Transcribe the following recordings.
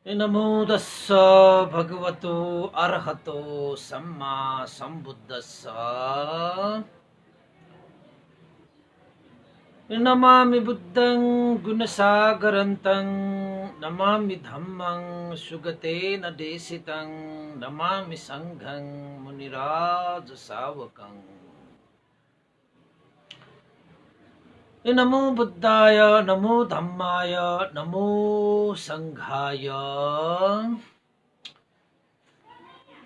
नमो तस्स भगवतो अर्हतो सम्मा सम्बुद्धस्स। नमामि बुद्धं गुणसागरन्तं नमामि धम्मं सुगतेन देशितं नमामि संघं मुनिराज सावकं। नमो बुद्धाय नमो धम्माय नमो संघाय।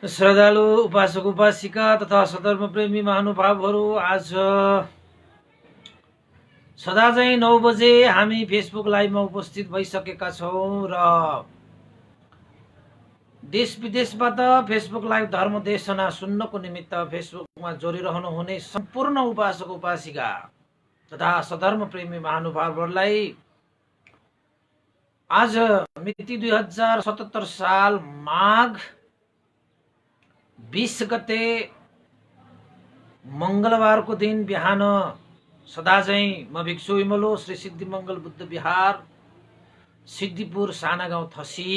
श्रद्धालु उपासक उपासिका तथा सधर्म प्रेमी महानुभावहरू, आज सदा चाहिँ 9 बजे हामी फेसबुक लाइभमा उपस्थित भइसकेका छौँ र देश विदेशबाट फेसबुक लाइभ धर्म देशना सुन्नको निमित्त फेसबुकमा जोडिरहनु हुने सम्पूर्ण उपासक उपासिका तथा सधर्म प्रेमी महानुभावहरूलाई आज मिति 2077 साल माघ 20 गते मंगलबारको दिन बिहान सदा चाहिँ म भिक्षु विमलो श्री सिद्धिमंगल बुद्ध विहार सिद्धिपुर साना गाउँ थसी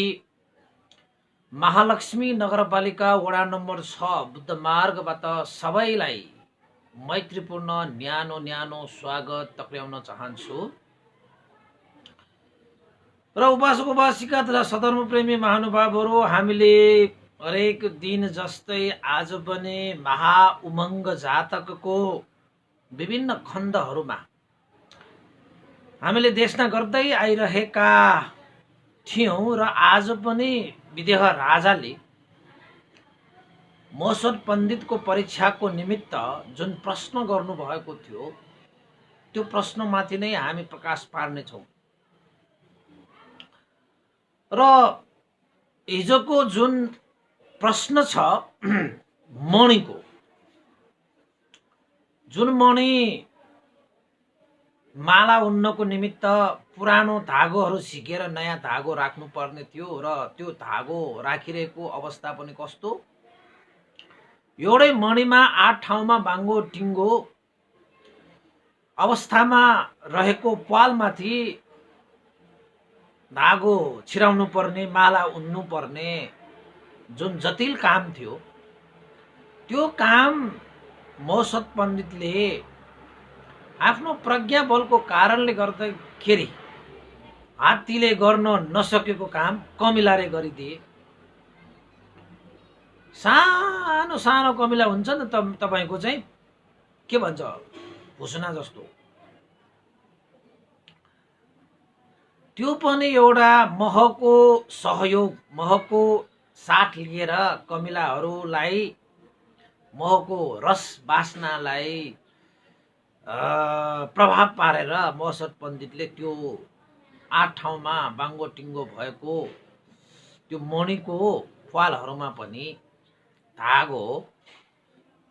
महालक्ष्मी नगरपालिका वडा नम्बर 6 बुद्ध मार्गबाट सबैलाई मैत्रीपूर्ण न्यानो न्यानो स्वागत टक्र्याउन चाहन्छु। र उपासक उपासिका तथा सधर्म प्रेमी महानुभावहरू, हामीले हरेक दिन जस्तै आज पनि महाउमङ्ग जातकको विभिन्न खण्डहरूमा हामीले देशना गर्दै आइरहेका थियौँ र आज पनि विदेह राजाले महोत्सव पण्डितको परीक्षाको निमित्त जुन प्रश्न गर्नुभएको थियो त्यो प्रश्नमाथि नै हामी प्रकाश पार्नेछौँ। र हिजोको जुन प्रश्न छ मणिको, जुन मणि माला उन्नको निमित्त पुरानो धागोहरू झिकेर नयाँ धागो राख्नु पर्ने थियो र त्यो धागो राखिरहेको अवस्था पनि कस्तो, एउटै मणिमा 8 ठाउँमा बाङ्गो टिङ्गो अवस्थामा रहेको प्वालमाथि धागो छिराउनु पर्ने, माला उन्नु पर्ने जुन जटिल काम थियो, त्यो काम महोत्सव पण्डितले आफ्नो प्रज्ञा बलको कारणले गर्दाखेरि हात्तीले गर्न नसकेको काम कमिलाले गरिदिए। सानो सानो कमिला हुन्छ नि तपाईको चाहिँ के भन्छ भुसना जस्तो, त्यो पनि एउटा महको सहयोग, महको साथ लिएर कमिलाहरूलाई महको रस बास्नालाई प्रभाव पारेर महोत्सव पण्डितले त्यो 8 ठाउँमा बाङ्गो टिङ्गो भएको त्यो मणिको प्वालहरूमा पनि धागो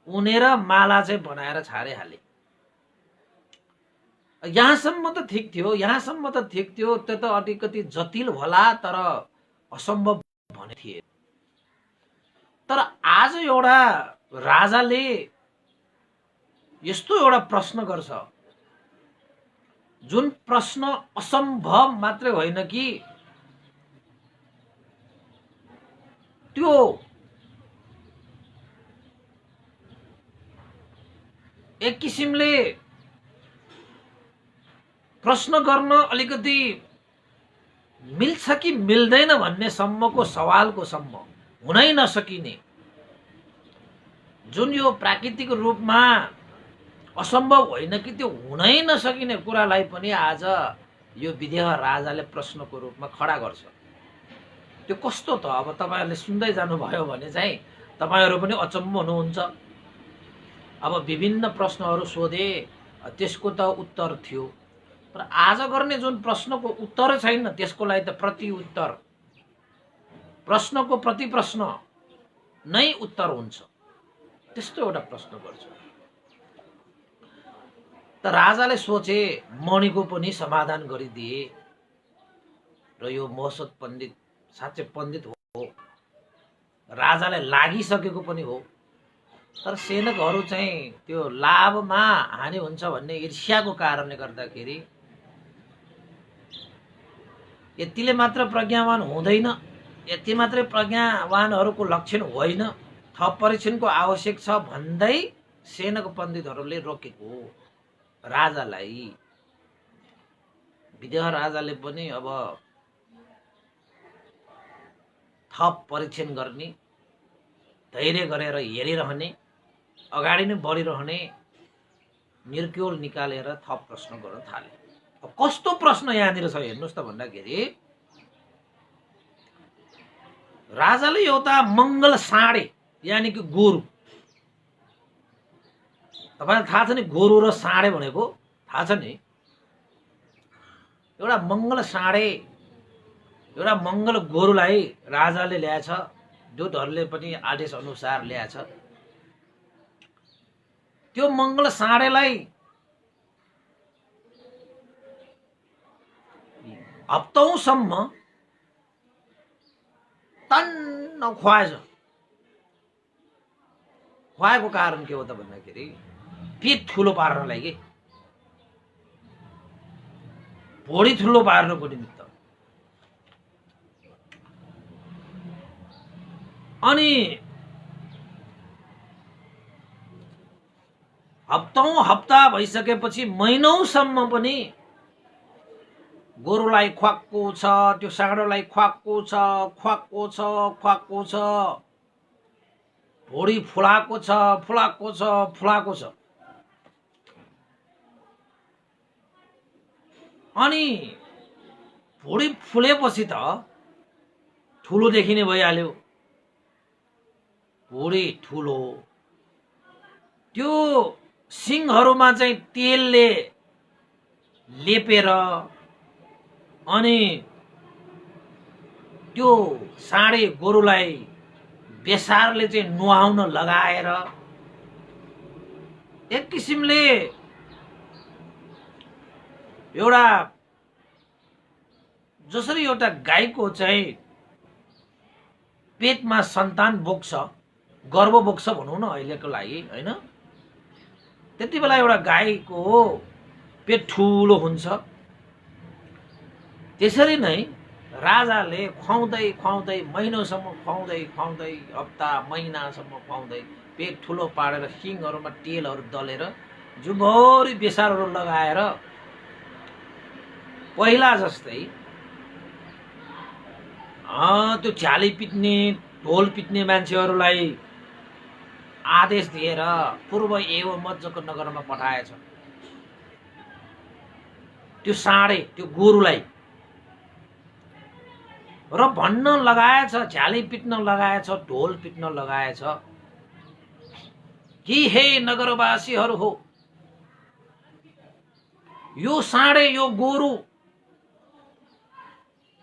उनेर माला चाहिँ बनाएर छाडिहाले। यहाँसम्म त ठिक थियो, यहाँसम्म त ठिक थियो, त्यो त अलिकति जटिल होला तर असम्भव भने थिए। तर आज एउटा राजाले यस्तो एउटा प्रश्न गर्छ जुन प्रश्न असम्भव मात्रै होइन कि त्यो एक किसिमले प्रश्न गर्न अलिकति मिल्छ कि मिल्दैन भन्ने सम्मको सवालको सम्म हुनै नसकिने, जुन यो प्राकृतिक रूपमा असम्भव होइन कि त्यो हुनै नसकिने कुरालाई पनि आज यो विदेह राजाले प्रश्नको रूपमा खडा गर्छ। त्यो कस्तो त, अब तपाईहरुले सुन्दै जानुभयो भने चाहिँ तपाईहरु पनि अचम्म हुनुहुन्छ। अब विभिन्न प्रश्नहरू सोधे, त्यसको त उत्तर थियो, तर आज गर्ने जुन प्रश्नको उत्तर छैन त्यसको लागि त प्रति उत्तर, प्रश्नको प्रति प्रश्न नै उत्तर हुन्छ, त्यस्तो एउटा प्रश्न गर्छ। त राजाले सोचे मणिको पनि समाधान गरिदिए र यो महोत्सव पण्डित साँच्चै पण्डित हो, राजालाई लागिसकेको पनि हो, तर सेनकहरू चाहिँ त्यो लाभमा हानि हुन्छ भन्ने ईर्ष्याको कारणले गर्दाखेरि यतिले मात्र प्रज्ञावान हुँदैन, यति मात्रै प्रज्ञावानहरूको लक्षण होइन, थप परीक्षणको आवश्यक छ भन्दै सेनाको पण्डितहरूले रोकेको राजालाई। विदेह राजाले पनि अब थप परीक्षण गर्ने, धैर्य गरेर हेरिरहने, अगाडि नै बढिरहने, निर्क्योल निकालेर थप प्रश्न गर्न थाले। अब कस्तो प्रश्न यहाँनिर छ हेर्नुहोस् त भन्दाखेरि, राजाले एउटा मङ्गल साँडे यानि कि गोरु, तपाईँलाई थाहा छ नि गोरु र साँडे भनेको थाहा छ नि, एउटा मङ्गल साँडे, एउटा मङ्गल गोरुलाई राजाले ल्याएछ, दूतहरूले पनि आदेश अनुसार ल्याएछ। त्यो मङ्गल साँडेलाई हप्तौँसम्म तन्न खुवाएछ। खुवाएको कारण के हो त भन्दाखेरि पेट ठुलो पार्नलाई के, भोडी ठुलो पार्नको निमित्त। अनि हप्ता भइसकेपछि महिनौसम्म पनि गोरुलाई खुवाएको छ, त्यो साँडोलाई खुवाएको छ, भोडी फुलाएको छ। अनि भुँडी फुलेपछि त ठुलो देखिने भइहाल्यो, भुँडी ठुलो, त्यो सिङहरुमा चाहिँ तेलले लेपेर अनि त्यो साँडे गोरुलाई बेसारले चाहिँ नुहाउन लगाएर एक किसिमले एउटा जसरी एउटा गाईको चाहिँ पेटमा सन्तान बोक्छ, गर्भ बोक्छ भनौं न अहिलेको लागि हैन, त्यति बेला एउटा गाईको पेट ठूलो हुन्छ। त्यसरी नै राजाले खुवाउँदै महिनौसम्म खुवाउँदै हप्ता महिनासम्म खुवाउँदै पेट ठूलो पारेर सिङहरुमा तेलहरु दलेर जुभरी बेसारहरु लगाएर पहिला जस्तै त्यो झ्याली पिट्ने ढोल पिट्ने मान्छेहरुलाई आदेश दिएर पूर्व एवं मज्जको नगरमा पठाएछ। त्यो साँडे त्यो गोरुलाई र भन्न लगाएछ, झ्याली पिट्न लगाएछ, ढोल पिट्न लगाएछ कि हे नगरवासीहरु हो, यो साँडे यो गोरु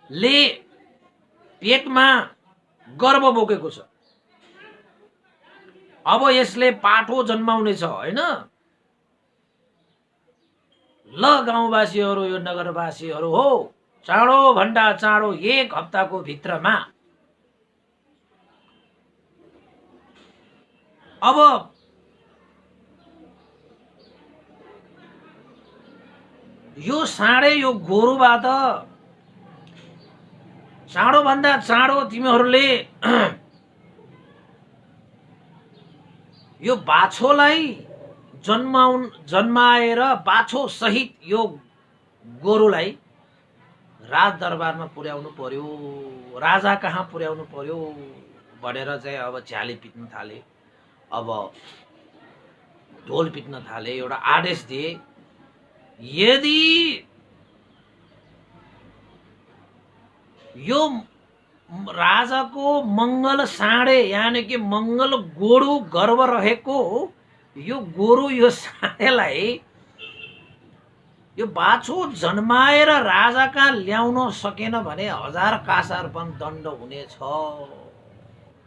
ले पेटमा गर्भ बोकेको छ, अब यसले पाठो जन्माउने छ हैन। ल गाउँवासीहरु यो नगरवासीहरु हो, चाँडो भन्दा चाँडो एक हप्ताको भित्रमा अब यो साँडे यो गोरुबाट चाँडो भन्दा चाँडो तिमीहरूले यो बाछोलाई जन्माएर बाछो सहित यो गोरुलाई राज दरबारमा पुर्याउनु पर्यो, राजा कहाँ पुर्याउनु पर्यो भनेर चाहिँ अब झ्याली पिट्न थाले, अब ढोल पिट्न थाले, एउटा आदेश दिए। यदि यो राजाको मंगल साँडे यानी कि मंगल गोरु गर्भ रहेको यो गोरु यो साँडेलाई यो बाछो जन्माएर राजा कहाँ ल्याउन सकेन भने 1000 कासार्पण दण्ड हुनेछ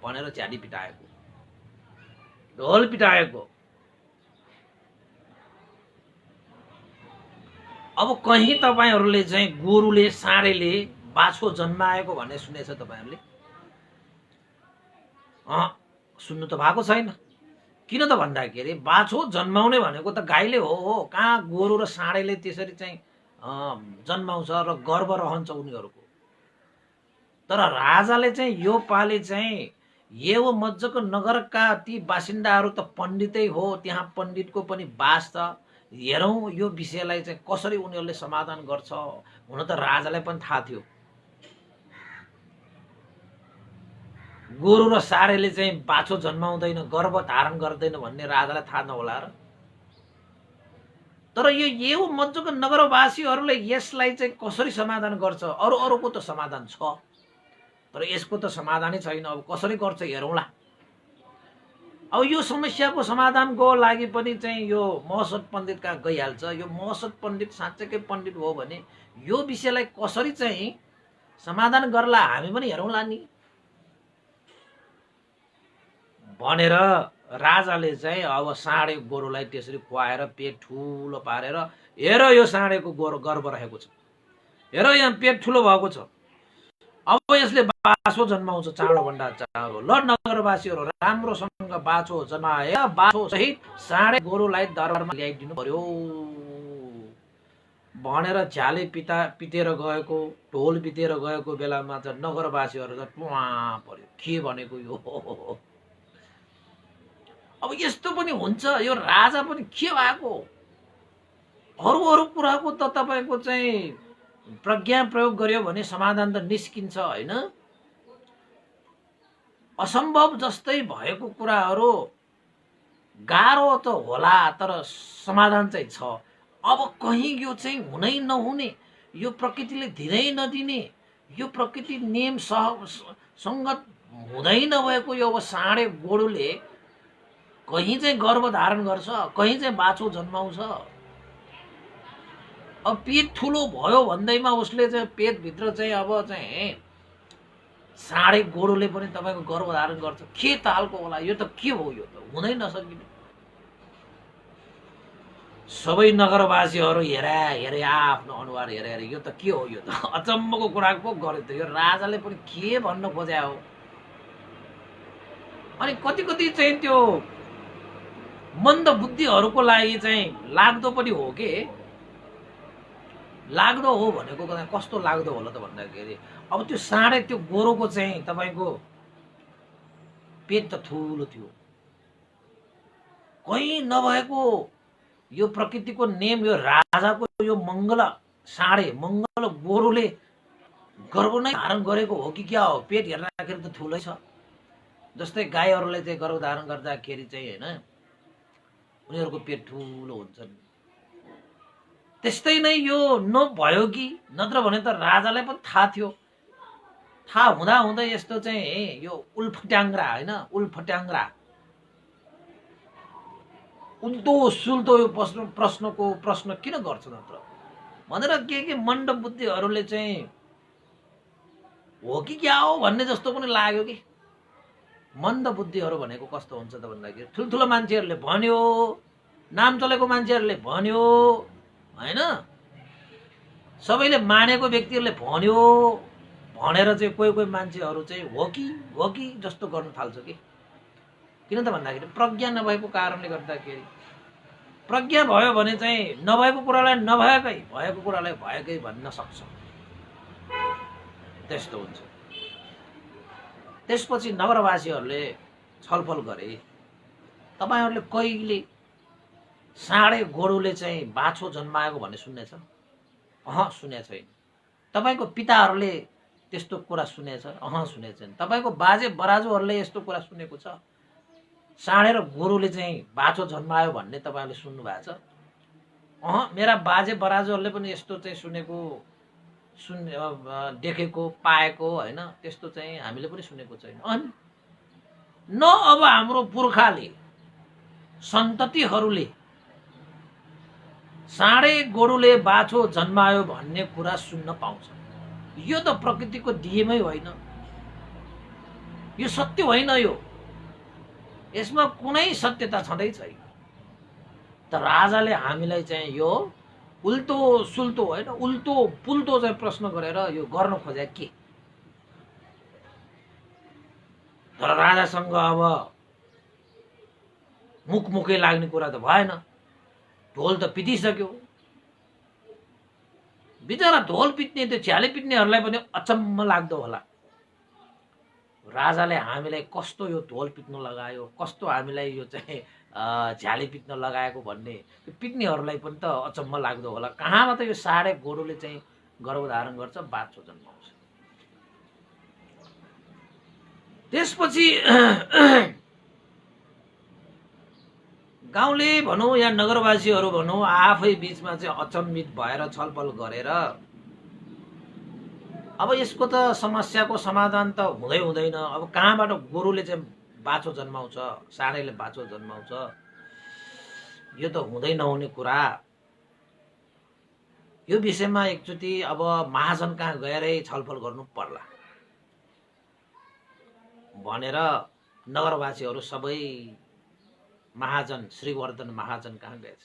भनेर झ्याली पिटाएको, ढोल पिटाएको। अब कहीं तपाईहरुले चाहिँ गोरुले साँडेले बाछो जन्माएको भन्ने सुनेछ तपाईहरुले? सुन्नु त भएको छैन। किन त भन्दाखेरि बाछो जन्माउने भनेको त गाईले हो, कहाँ गोरु र साँडेले त्यसरी चाहिँ जन्माउँछ र गर्भ रहन्छ उनीहरुको। तर राजाले चाहिँ यो पालि चाहिँ यो मज्जाको नगरका ती बासिन्दाहरू त पण्डितै हो, त्यहाँ पण्डितको पनि बास छ, हेरौँ यो विषयलाई चाहिँ कसरी उनीहरूले समाधान गर्छ। हुन त राजालाई पनि थाहा थियो गोरु र सारेले चाहिँ बाछो जन्माउँदैन, गर्भ धारण गर्दैन भन्ने राजालाई थाहा नहोला र। तर यो मज्जाको नगरवासीहरूले यसलाई चाहिँ कसरी समाधान गर्छ, अरूको त समाधान छ तर यसको त समाधानै छैन। अब कसरी गर्छ हेरौँला। अब यो समस्याको समाधानको लागि पनि चाहिँ यो महसद पण्डित कहाँ गइहाल्छ। यो महसद पण्डित साँच्चैकै पण्डित हो भने यो विषयलाई कसरी चाहिँ समाधान गर्ला हामी पनि हेरौँला नि भनेर राजाले चाहिँ अब साँडे गोरुलाई त्यसरी खुवाएर पेट ठुलो पारेर, हेर यो साँडेको गोरु गर्भ रहेको छ, हेर यहाँ पेट ठुलो भएको छ, अब यसले बाछो जन्माउँछ चाँडोभन्दा चाँडो। ल नगरवासीहरू राम्रोसँग बाछो जन्माए, बाछो सहित साँडे गोरुलाई दरबारमा ल्याइदिनु पर्यो भनेर झ्याले पिटेर गएको, ढोल पिटेर गएको बेलामा चाहिँ नगरवासीहरू त टुवा पर्यो, के भनेको यो। अब यस्तो पनि हुन्छ, यो राजा पनि के भएको। अरू कुराको त तपाईँको चाहिँ प्रज्ञा प्रयोग गर्यो भने समाधान त निस्किन्छ होइन। असम्भव जस्तै भएको कुराहरू गाह्रो त होला तर समाधान चाहिँ छ। अब कहीँ यो चाहिँ हुनै नहुने, यो प्रकृतिले दिनै नदिने, यो प्रकृति नियम सङ्गत हुँदै नभएको यो अब साँडे गोरुले कहीँ चाहिँ गर्भ धारण गर्छ, कहीँ चाहिँ बाछो जन्माउँछ। अब पेट ठुलो भयो भन्दैमा उसले चाहिँ पेटभित्र चाहिँ अब चाहिँ साँडे गोरुले पनि तपाईँको गर्भ धारण गर्छ, के तालको होला यो त। के हो यो त, हुनै नसकिने। सबै नगरवासीहरू हेरे आफ्नो अनुहार हेरे यो त के हो, यो त अचम्मको कुरा पो गर्यो त। यो राजाले पनि के भन्न खोज्या हो। अनि कति चाहिँ त्यो मन्द बुद्धिहरूको लागि चाहिँ लाग्दो पनि हो के। लाग्दो हो भनेको कस्तो लाग्दो होला त भन्दाखेरि अब त्यो साँडे त्यो गोरुको चाहिँ तपाईँको पेट त ठुलो थियो, कहीँ नभएको यो प्रकृतिको नियम, यो राजाको यो मङ्गल साँडे मङ्गल गोरुले गर्भ नै धारण गरेको हो कि क्या हो। पेट हेर्दाखेरि त ठुलै छ, जस्तै गाईहरूले चाहिँ गर्भ धारण गर्दाखेरि चाहिँ होइन उनीहरूको पेट ठुलो हुन्छ। त्यस्तै नै यो नभयो कि, नत्र भने त राजालाई पनि थाहा थियो। थाहा हुँदा यस्तो चाहिँ यो उल्फट्याङ्ग्रा होइन, उल्फट्याङ्ग्रा उल्टो सुल्टो यो प्रश्न किन गर्छ नत्र भनेर के मण्ड बुद्धिहरूले चाहिँ हो कि क्या हो भन्ने जस्तो पनि लाग्यो कि। मन्द बुद्धिहरू भनेको कस्तो हुन्छ त भन्दाखेरि ठुल्ठुलो मान्छेहरूले भन्यो, नाम चलेको मान्छेहरूले भन्यो होइन, सबैले मानेको व्यक्तिहरूले भन्यो भनेर चाहिँ कोही मान्छेहरू चाहिँ हो कि जस्तो गर्न थाल्छ कि। किन त भन्दाखेरि प्रज्ञा नभएको कारणले गर्दाखेरि। प्रज्ञा भयो भने चाहिँ नभएको कुरालाई नभएकै, भएको कुरालाई भएकै भन्न सक्छ, त्यस्तो हुन्छ। त्यसपछि नगरवासीहरूले छलफल गरे, तपाईहरूले कहिले साँडे गोरुले चाहिँ बाछो जन्माएको भन्ने सुन्नेछ? सुनेको छैन। तपाईँको पिताहरूले त्यस्तो कुरा सुनेछ? सुनेको छैन। तपाईँको बाजे बराजुहरूले यस्तो कुरा सुनेको छ साँडे र गोरुले चाहिँ बाछो जन्मायो भन्ने तपाईँहरूले सुन्नु भएको छ? मेरा बाजे बराजुहरूले पनि यस्तो चाहिँ सुनेको, देखेको पाएको होइन, त्यस्तो चाहिँ हामीले पनि सुनेको छैन। अनि न अब हाम्रो पुर्खाले सन्ततिहरूले साँडे गोरुले बाछो जन्मायो भन्ने कुरा सुन्न पाउँछ। यो त प्रकृतिको नियमै होइन, यो सत्य होइन। यसमा कुनै सत्यता छँदै छैन। त राजाले हामीलाई चाहिँ यो उल्टो सुल्टो होइन, उल्टो पुल्टो चाहिँ प्रश्न गरेर यो गर्न खोजे के। तर राजासँग अब मुखै लाग्ने कुरा त भएन। ढोल त पिटिसक्यो। बिचरा ढोल पिट्ने त्यो झ्याले पिट्नेहरूलाई पनि अचम्म लाग्दो होला। राजाले हामीलाई कस्तो यो ढोल पिट्न लगायो, कस्तो हामीलाई यो चाहिँ झ्याली पिट्न लगाएको भन्ने त्यो पिट्नेहरूलाई पनि त अचम्म लाग्दो होला। कहाँबाट यो साढे गोरुले चाहिँ गर्भधारण गर्छ, बाछो जन्माउँछ। त्यसपछि गाउँले भनौँ या नगरवासीहरू भनौँ आफै बिचमा चाहिँ अचम्मित भएर छलफल गरेर अब यसको त समस्याको समाधान त हुँदै हुँदैन। अब कहाँबाट गोरुले चाहिँ बाछो जन्माउँछ, साँढेले बाछो जन्माउँछ, यो त हुँदै नहुने कुरा। यो विषयमा एकचोटि अब महाजन कहाँ गएरै छलफल गर्नु पर्ला भनेर नगरवासीहरू सबै महाजन श्रीवर्धन महाजन कहाँ गएछ।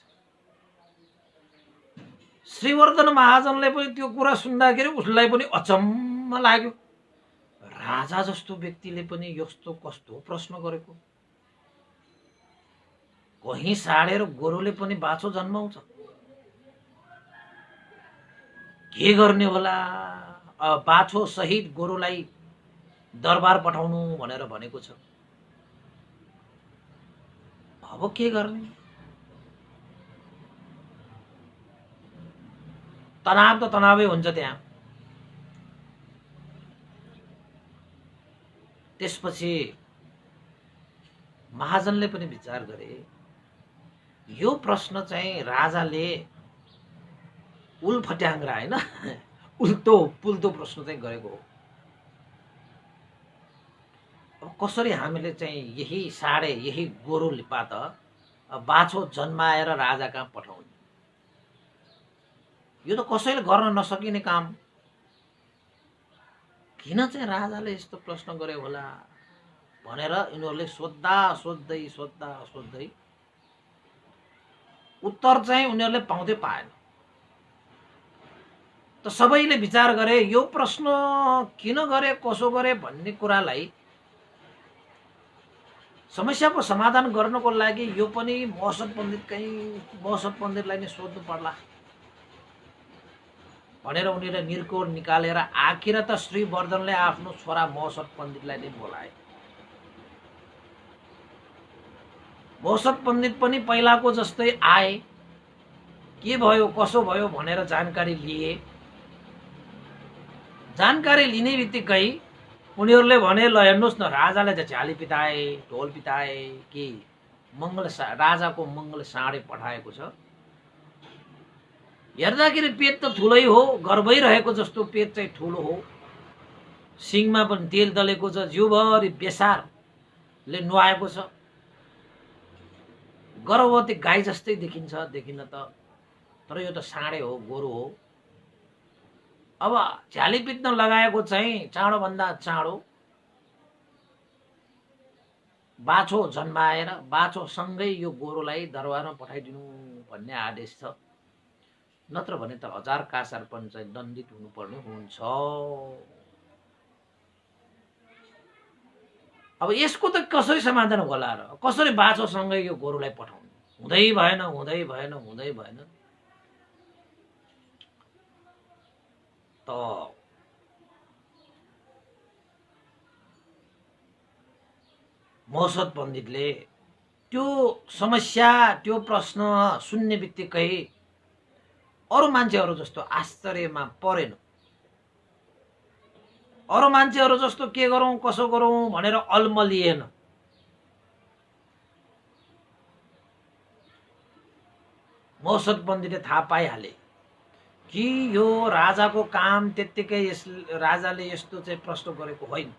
श्रीवर्धन महाजनले पनि त्यो कुरा सुन्दाखेरि उसलाई पनि अचम्म लाग्यो। राजा जस्तो व्यक्तिले पनि यस्तो कस्तो प्रश्न गरेको, कहीँ साँढे र गोरुले पनि बाछो जन्माउँछ, के गर्ने होला? बाछो सहित गोरुलाई दरबार पठाउनु भनेर भनेको छ। अब के गर्ने? तनाव त तनावै हुन्छ त्यहाँ। त्यसपछि महाजनले पनि विचार गरे, यो प्रश्न चाहिँ राजाले उल्फट्याङ्ग्रा होइन उल्टो पुल्टो प्रश्न चाहिँ गरेको हो। अब कसरी हामीले चाहिँ यही साँढे यही गोरुबाट बाछो जन्माएर राजा कहाँ पठाउने? यो त कसैले गर्न नसकिने काम। किन चाहिँ राजाले यस्तो प्रश्न गरे होला भनेर यिनीहरूले सोद्धा सोध्दै उत्तर चाहिँ उनीहरूले पाउँदै पाएन। त सबैले विचार गरे यो प्रश्न किन गरे, कसो गरे भन्ने कुरालाई समस्याको समाधान गर्नको लागि यो पनि मौसम पण्डितलाई नै सोध्नु पर्ला भनेर उनीहरूले निर्कोड निकालेर आखिर त श्रीवर्धनले आफ्नो छोरा मौसम पण्डितलाई नै बोलाए। मौसम पण्डित पनि पहिलाको जस्तै आए, के भयो कसो भयो भनेर जानकारी लिए। जानकारी लिने बित्तिकै उनीहरूले भने ल हेर्नुहोस् न, राजाले त झ्याली पिताए, ढोल पिताए कि राजाको मङ्गल साँढे पठाएको छ। हेर्दाखेरि पेट त ठुलै हो, गर्भै रहेको जस्तो पेट चाहिँ ठुलो हो, सिङमा पनि तेल दलेको छ, जिउभरि बेसारले नुहाएको छ, गर्भवती गाई जस्तै देखिन्छ, देखिन त, तर यो त साँढे हो, गोरु हो। अब झ्याली पित्न लगाएको चाहिँ चाँडोभन्दा चाँडो बाछो जन्माएर बाछोसँगै यो गोरुलाई दरबारमा पठाइदिनु भन्ने आदेश छ, नत्र भने त हजार कासार पनि चाहिँ दण्डित हुनुपर्ने हुन्छ। अब यसको त कसरी समाधान होला र? कसरी बाछोसँगै यो गोरुलाई पठाउनु? हुँदै भएन। त मौसम पण्डितले त्यो समस्या, त्यो प्रश्न सुन्ने बित्तिकै अरू मान्छेहरू जस्तो आश्चर्यमा परेन। अरू मान्छेहरू जस्तो के गरौँ कसो गरौँ भनेर अल्मलिएन। मौसम पण्डितले थाहा पाइहाले कि यो राजाको काम त्यत्तिकै राजाले यस्तो चाहिँ प्रश्न गरेको होइन।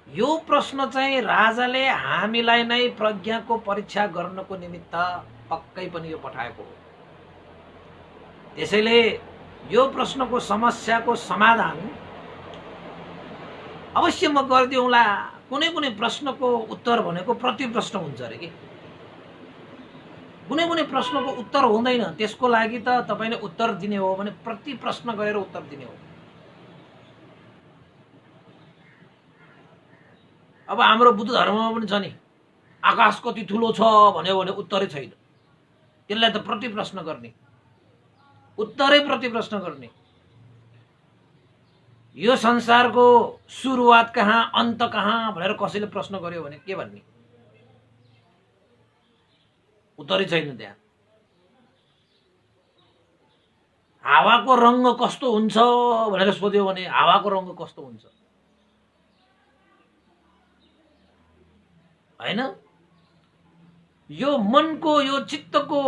यो प्रश्न चाहिँ राजाले हामीलाई नै प्रज्ञाको परीक्षा गर्नको निमित्त पक्कै पनि यो पठाएको हो। त्यसैले यो प्रश्नको समस्याको समाधान अवश्य म गरिदिउँला। कुनै प्रश्नको उत्तर भनेको प्रति प्रश्न हुन्छ अरे कि, कुनै प्रश्नको उत्तर हुँदैन। त्यसको लागि त तपाईले उत्तर दिने हो भने प्रति प्रश्न गरेर उत्तर दिने हो। अब हाम्रो बुद्ध धर्ममा पनि छ नि, आकाश कति ठुलो छ भन्यो भने उत्तरै छैन, त्यसलाई त प्रति प्रश्न गर्ने, उत्तरै प्रति प्रश्न गर्ने। यो संसारको सुरुवात कहाँ अन्त कहाँ भनेर कसैले प्रश्न गर्यो भने के भन्ने? उत्तरै छैन त्यहाँ। हावाको रङ्ग कस्तो हुन्छ भनेर सोध्यो भने हावाको रङ्ग कस्तो हुन्छ? हैन? यो मनको यो चित्तको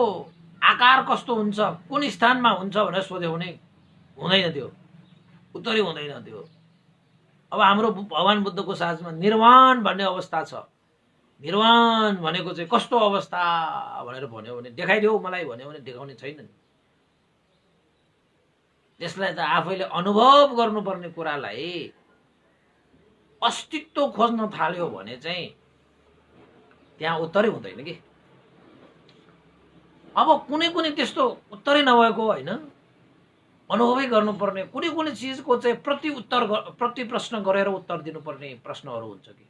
आकार कस्तो हुन्छ, कुन स्थानमा हुन्छ भनेर सोध्यो भने हुँदैन, त्यो उत्तरै हुँदैन त्यो। अब हाम्रो भगवान बुद्धको साथमा निर्वाण भन्ने अवस्था छ। निर्वाण भनेको चाहिँ कस्तो अवस्था भनेर भन्यो भने देखाइदेऊ मलाई भन्यो भने देखाउने छैन नि। त्यसलाई त आफैले अनुभव गर्नुपर्ने कुरालाई अस्तित्व खोज्न थाल्यो भने चाहिँ त्यहाँ उत्तरै हुँदैन कि। अब कुनै कुनै त्यस्तो उत्तरै नभएको होइन, अनुभवै गर्नुपर्ने कुनै कुनै चिजको चाहिँ प्रति प्रश्न गरेर उत्तर दिनुपर्ने प्रश्नहरू हुन्छ कि।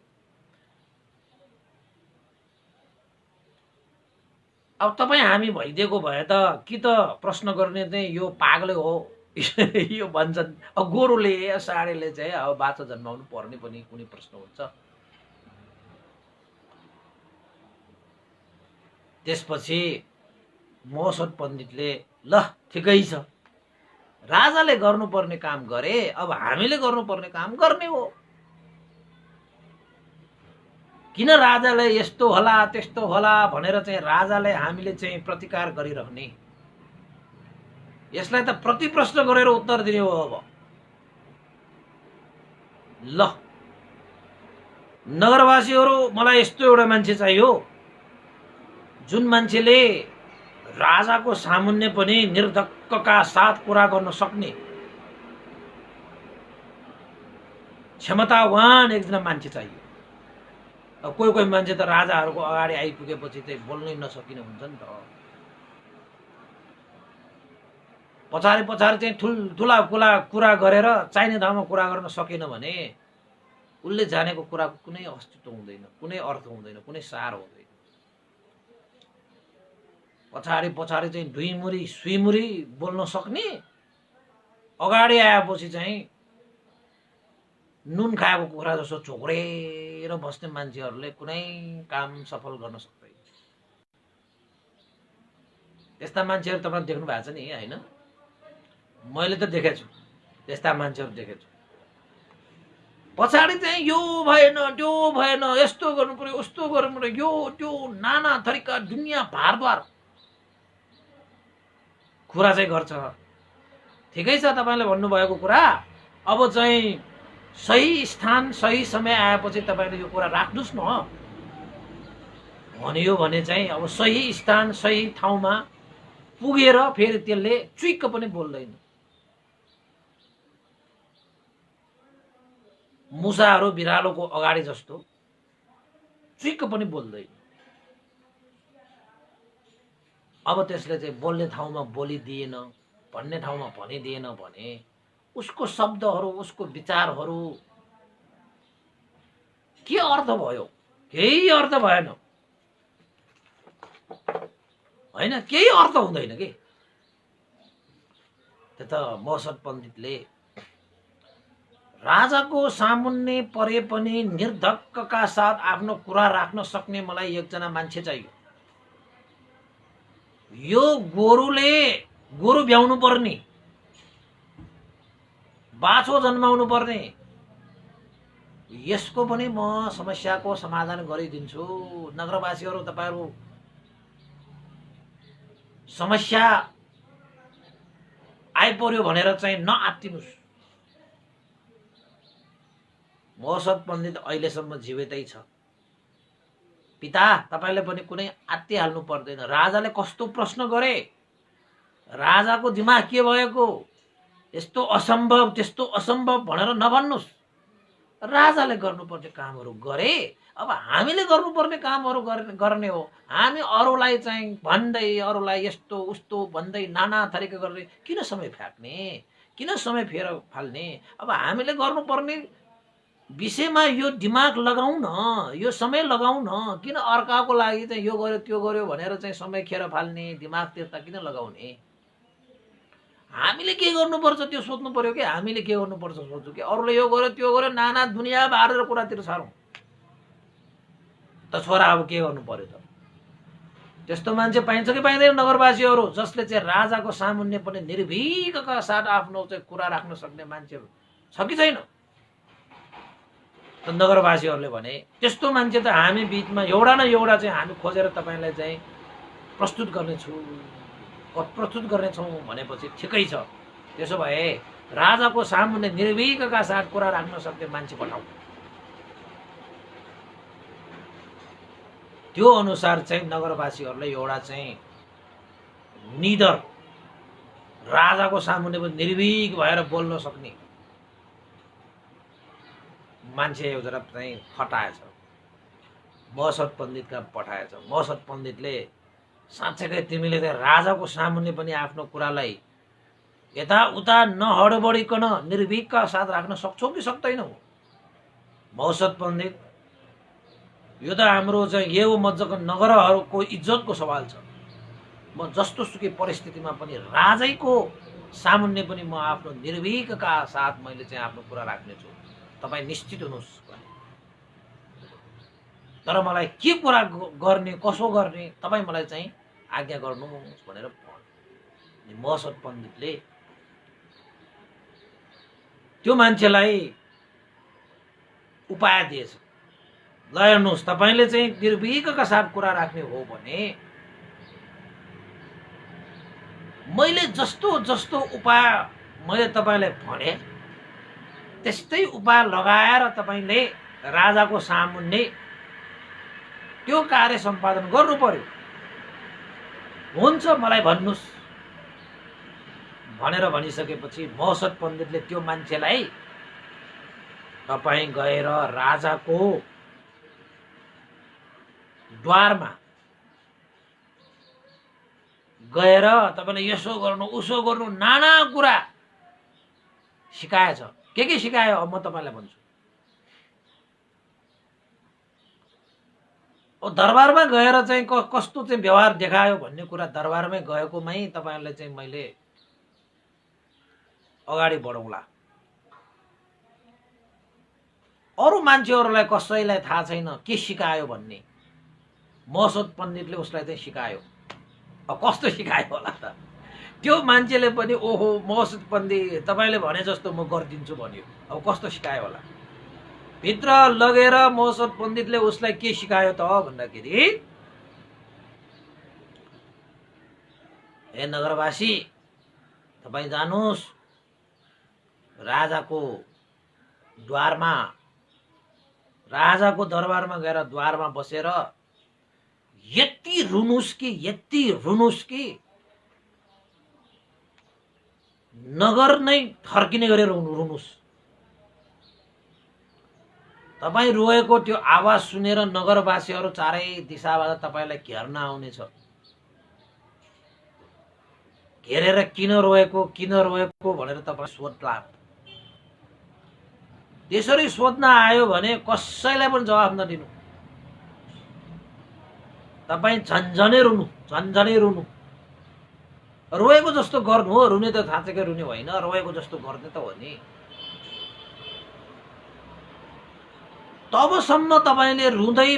अब तपाईँ हामी भइदिएको भए त कि त प्रश्न गर्ने चाहिँ यो पागलै हो यो भन्छन्। अब गोरुले साँडेले चाहिँ अब बाछा जन्माउनु पर्ने पनि कुनै प्रश्न हुन्छ। त्यसपछि महोत्सव पण्डितले ल ठिकै छ, राजाले गर्नुपर्ने काम गरे, अब हामीले गर्नुपर्ने काम गर्ने हो। किन राजाले यस्तो होला त्यस्तो होला भनेर चाहिँ राजाले हामीले चाहिँ प्रतिकार गरिरहने? यसलाई त प्रति प्रश्न गरेर उत्तर दिने हो। अब ल नगरवासीहरू, मलाई यस्तो एउटा मान्छे चाहियो जुन मान्छेले राजाको सामुन्ने पनि निर्धक्कका साथ कुरा गर्न सक्ने क्षमतावान एकजना मान्छे चाहियो। अब कोही कोही मान्छे त राजाहरूको अगाडि आइपुगेपछि चाहिँ बोल्नै नसकिने हुन्छ नि त। पछाडि पछाडि चाहिँ ठुल्ठुला कुरा गरेर चाहिने ठाउँमा कुरा गर्न सकेन भने उसले जानेको कुराको कुनै अस्तित्व हुँदैन, कुनै अर्थ हुँदैन, कुनै सार हुँदैन। पछाडि पछाडि चाहिँ दुईमुरी सुईमुरी बोल्न सक्ने, अगाडि आएपछि चाहिँ नुन खाएको कुखुरा जस्तो चोक्रेर बस्ने मान्छेहरूले कुनै काम सफल गर्न सक्दैन। त्यस्ता मान्छेहरू तपाईले देख्नु भएको छ नि, होइन? मैले त देखेको छु, त्यस्ता मान्छेहरू देखेको छु। पछाडि चाहिँ यो भएन त्यो भएन, यस्तो गर्नु पर्यो उस्तो गर्नु पर्यो, यो त्यो नाना थरीका दुनियाँ भारद्वार कुरा चाहिँ गर्छ। ठिकै छ तपाईँले भन्नुभएको कुरा। अब चाहिँ सही स्थान सही समय आएपछि तपाईँले यो कुरा राख्नुहोस् न भनियो भने चाहिँ अब सही स्थान सही ठाउँमा पुगेर फेरि त्यसले चुइक्क पनि बोल्दैन। मुसाहरू बिरालोको अगाडि जस्तो चुइक्क पनि बोल्दैन। अब त्यसले चाहिँ बोल्ने ठाउँमा बोलिदिएन, भन्ने ठाउँमा भनिदिएन भने उसको शब्दहरू उसको विचारहरू के अर्थ भयो? केही अर्थ भएन, होइन? केही अर्थ हुँदैन कि। त्यो त महोत्सव पण्डितले राजाको सामुन्ने परे पनि निर्धक्कका साथ आफ्नो कुरा राख्न सक्ने मलाई एकजना मान्छे चाहियो। यो गोरुले गोरु ब्याउनु पर्ने, बाछो जन्माउनु पर्ने, यसको पनि म समस्याको समाधान गरिदिन्छु। नगरवासीहरू तपाईहरु समस्या आइपर्यो भनेर चाहिँ नआत्तिनुस्। महोत्सव पण्डित अहिलेसम्म जीवितै छ। पिता तपाईले पनि कुनै आत्तिहाल्नु पर्दैन। राजाले कस्तो प्रश्न गरे, राजाको दिमाग के भएको, यस्तो असम्भव त्यस्तो असम्भव भनेर नभन्नुस्। राजाले गर्नुपर्ने कामहरू गरे, अब हामीले गर्नुपर्ने कामहरू गर्ने हो। हामी अरूलाई चाहिँ भन्दै अरूलाई यस्तो उस्तो भन्दै नाना थरीका गर्ने किन समय फ्याक्ने, किन समय फेर फाल्ने? अब हामीले गर्नुपर्ने विषयमा यो दिमाग लगाउन, यो समय लगाउन। किन अर्काको लागि चाहिँ यो गर्यो त्यो गर्यो भनेर चाहिँ समय खेर फाल्ने, दिमाग त्यता किन लगाउने? हामीले के गर्नुपर्छ त्यो सोध्नु पर्यो कि हामीले के गर्नुपर्छ सोध्छु कि अरूले यो गर्यो त्यो गर्यो नाना दुनियाँ बारेर कुरातिर सारौँ त छोरा अब के गर्नु पर्यो त त्यस्तो मान्छे पाइन्छ कि पाइँदैन नगरवासीहरू जसले चाहिँ राजाको सामुन्ने पनि निर्भीकका साथ आफ्नो चाहिँ कुरा राख्न सक्ने मान्छे छ कि छैन त नगरवासीहरूले भने त्यस्तो मान्छे त हामी बिचमा एउटा न एउटा चाहिँ हामी खोजेर तपाईँलाई चाहिँ प्रस्तुत गर्नेछौँ भनेपछि ठिकै छ त्यसो भए राजाको सामुन्ने निर्भीकका साथ कुरा राख्न सक्ने मान्छे पठाऊ त्यो अनुसार चाहिँ नगरवासीहरूलाई एउटा चाहिँ निडर राजाको सामुन्ने पनि निर्भीक भएर बोल्न सक्ने मान्छे एउटा चाहिँ खटाएछ मसद पण्डितका पठाएछ मसद पण्डितले साँच्चैकै तिमीले त राजाको सामुन्ने पनि आफ्नो कुरालाई यताउता नहडबडिकन निर्भीकका साथ राख्न सक्छौ कि सक्दैनौ मसद पण्डित यो त हाम्रो चाहिँ यो मज्जाको नगरहरूको इज्जतको सवाल छ म जस्तो सुकै परिस्थितिमा पनि राजैको सामुन्ने पनि म आफ्नो निर्भीकका साथ मैले चाहिँ आफ्नो कुरा राख्नेछु तपाईँ निश्चित हुनुहोस् भने तर मलाई के कुरा गर्ने कसो गर्ने तपाईँ मलाई चाहिँ आज्ञा गर्नुहोस् भनेर भने मसद पण्डितले त्यो मान्छेलाई उपाय दिएछ ल हेर्नुहोस् तपाईँले चाहिँ निर्भीकका साथ कुरा राख्ने हो भने मैले जस्तो जस्तो उपाय मैले तपाईँलाई भने त्यस्तै उपाय लगाएर तपाईँले राजाको सामुन्ने त्यो कार्य सम्पादन गर्नु पर्यो हुन्छ मलाई भन्नुहोस् भनेर भनिसकेपछि मसद पण्डितले त्यो मान्छेलाई तपाईँ गएर राजाको द्वारमा गएर तपाईँले यसो गर्नु उसो गर्नु नाना कुरा सिकाएछ के सिकायो अब म तपाईँलाई भन्छु दरबारमा गएर चाहिँ कस्तो चाहिँ व्यवहार देखायो भन्ने कुरा दरबारमै गएकोमै तपाईँहरूलाई चाहिँ मैले अगाडि बढाउँला अरू मान्छेहरूलाई कसैलाई थाहा छैन के सिकायो भन्ने मसद पण्डितले उसलाई चाहिँ सिकायो अब कस्तो सिकायो होला त त्यो मान्छेले पनि ओहो मसद पण्डित तपाईँले भने जस्तो म गरिदिन्छु भन्यो अब कस्तो सिकायो होला भित्र लगेर मसद पण्डितले उसलाई के सिकायो त भन्दाखेरि हे नगरवासी तपाईँ जानुहोस् राजाको दरबारमा गएर द्वारमा बसेर यति रुनुस् कि नगर नै थर्किने गरेर रुनुस् तपाईँ रोएको त्यो आवाज सुनेर नगरवासीहरू चारै दिशाबाट तपाईँलाई घेर्न आउनेछ घेरेर किन रोएको भनेर तपाईँ सोध्ला त्यसरी सोध्न आयो भने कसैलाई पनि जवाफ नदिनु तपाईँ झन्झनै रुनु रोएको जस्तो गर्नु हो रुने त थाँचेकै रुने होइन रोएको जस्तो गर्ने त हो नि तबसम्म तपाईँले रुँदै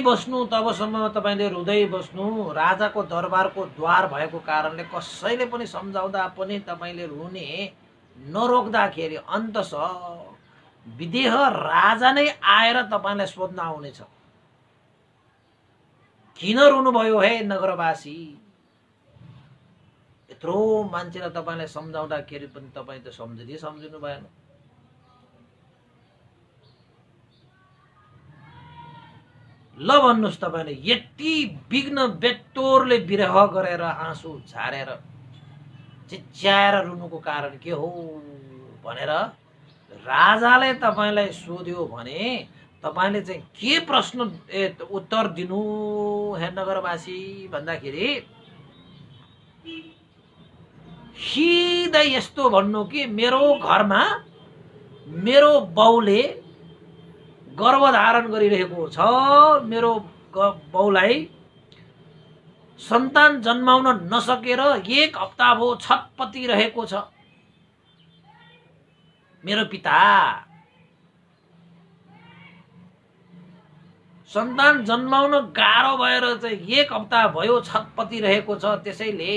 बस्नु राजाको दरबारको द्वार भएको कारणले कसैले पनि सम्झाउँदा पनि तपाईँले रुने नरोक्दाखेरि अन्ततः विदेह राजा नै आएर तपाईँलाई सोध्न आउनेछ किन रुनुभयो हे नगरवासी यत्रो मान्छेलाई तपाईँलाई सम्झाउँदाखेरि पनि तपाईँ त सम्झिनु भएन ल भन्नुहोस् तपाईँले यति विघ्न बेतोरले विरह गरेर आँसु झारेर चिच्याएर रुनुको कारण के हो भनेर राजाले तपाईँलाई सोध्यो भने तपाईँले चाहिँ के प्रश्न उत्तर दिनु हे नगरवासी भन्दाखेरि सिधै यस्तो भन्नु कि मेरो घरमा मेरो बाउले गर्भधारण गरिरहेको छ मेरो बाउलाई सन्तान जन्माउन नसकेर 1 हप्ता भयो छटपटी रहेको छ मेरो पिता सन्तान जन्माउन गाह्रो भएर चाहिँ 1 हप्ता भयो छटपटी रहेको छ, त्यसैले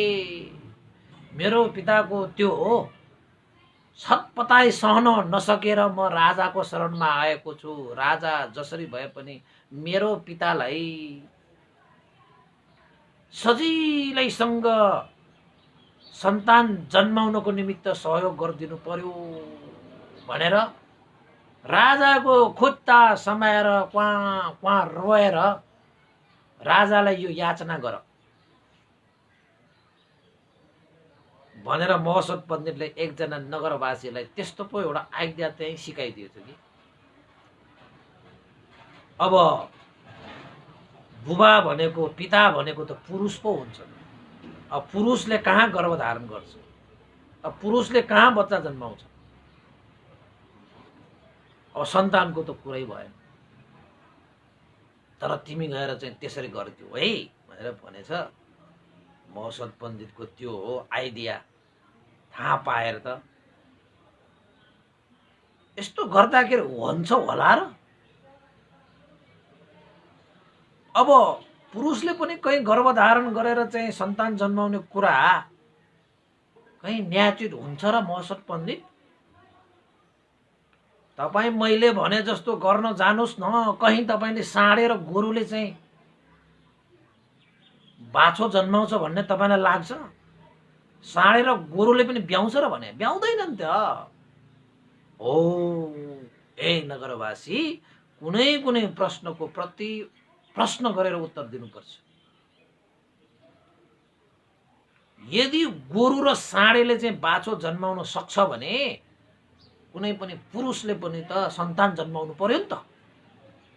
मेरो पिताको त्यो छटपटाई सहन नसकेर म राजाको शरणमा आएको छु। राजा जसरी भए पनि मेरो पितालाई सजिलैसँग सन्तान जन्माउनको निमित्त सहयोग गरिदिनु पर्यो भनेर राजाको खुट्टा समाएर क्वाँ क्वाँ रोएर राजालाई यो याचना गर भनेर महसोद पण्डितले एकजना नगरवासीलाई त्यस्तो पो एउटा आइडिया चाहिँ सिकाइदिएछ कि अब बुबा भनेको, पिता भनेको त पुरुष पो हुन्छ। अब पुरुषले कहाँ गर्भधारण गर्छ, अब पुरुषले कहाँ बच्चा जन्माउँछ, अब सन्तानको त कुरै भएन। तर तिमी गएर चाहिँ त्यसरी गरिदियो है भनेर भनेछ। महसोद पण्डितको त्यो हो आइडिया थाहा पाएर त यस्तो गर्दाखेरि हुन्छ होला र। अब पुरुषले पनि कहीँ गर्भधारण गरेर चाहिँ सन्तान जन्माउने कुरा कहीँ न्यायोचित हुन्छ र महसोद पण्डित? तपाईँ मैले भने जस्तो गर्न जानुस् न, कहीँ तपाईँले साँडे र गोरुले चाहिँ बाछो जन्माउँछ भन्ने तपाईँलाई लाग्छ? साँडे र गोरुले पनि ब्याउँछ र भने? ब्याउँदैनन् त। हो ए नगरवासी, कुनै कुनै प्रश्नको प्रति प्रश्न गरेर उत्तर दिनुपर्छ। यदि गोरु र साँडेले चाहिँ बाछो जन्माउन सक्छ भने कुनै पनि पुरुषले पनि त सन्तान जन्माउनु पर्यो नि त,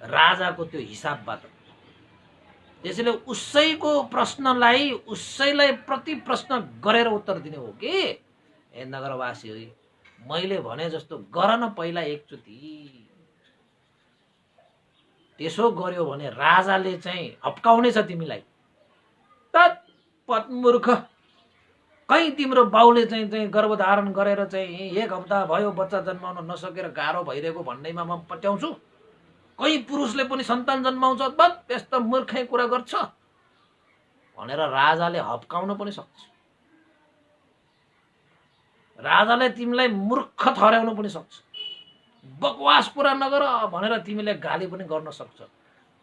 राजाको त्यो हिसाबबाट। त्यसैले उसैको प्रश्नलाई उसैलाई प्रति प्रश्न गरेर उत्तर दिने हो कि। ए नगरवासी, मैले भने जस्तो गर न पहिला एकचोटि। त्यसो गर्यो भने राजाले चाहिँ हप्काउनेछ तिमीलाई। पटमूर्ख, कहीँ तिम्रो बाउले चाहिँ गर्भधारण गरेर चाहिँ 1 हप्ता भयो बच्चा जन्माउन नसकेर गाह्रो भइरहेको भन्दैमा म पट्याउँछु? कहीँ पुरुषले पनि सन्तान जन्माउँछ त्यस्तो मूर्खै कुरा गर्छ भनेर राजाले हप्काउन पनि सक्छ। राजाले तिमीलाई मूर्ख ठहर्याउन पनि सक्छ। बकवास कुरा नगर भनेर तिमीले गाली पनि गर्न सक्छ।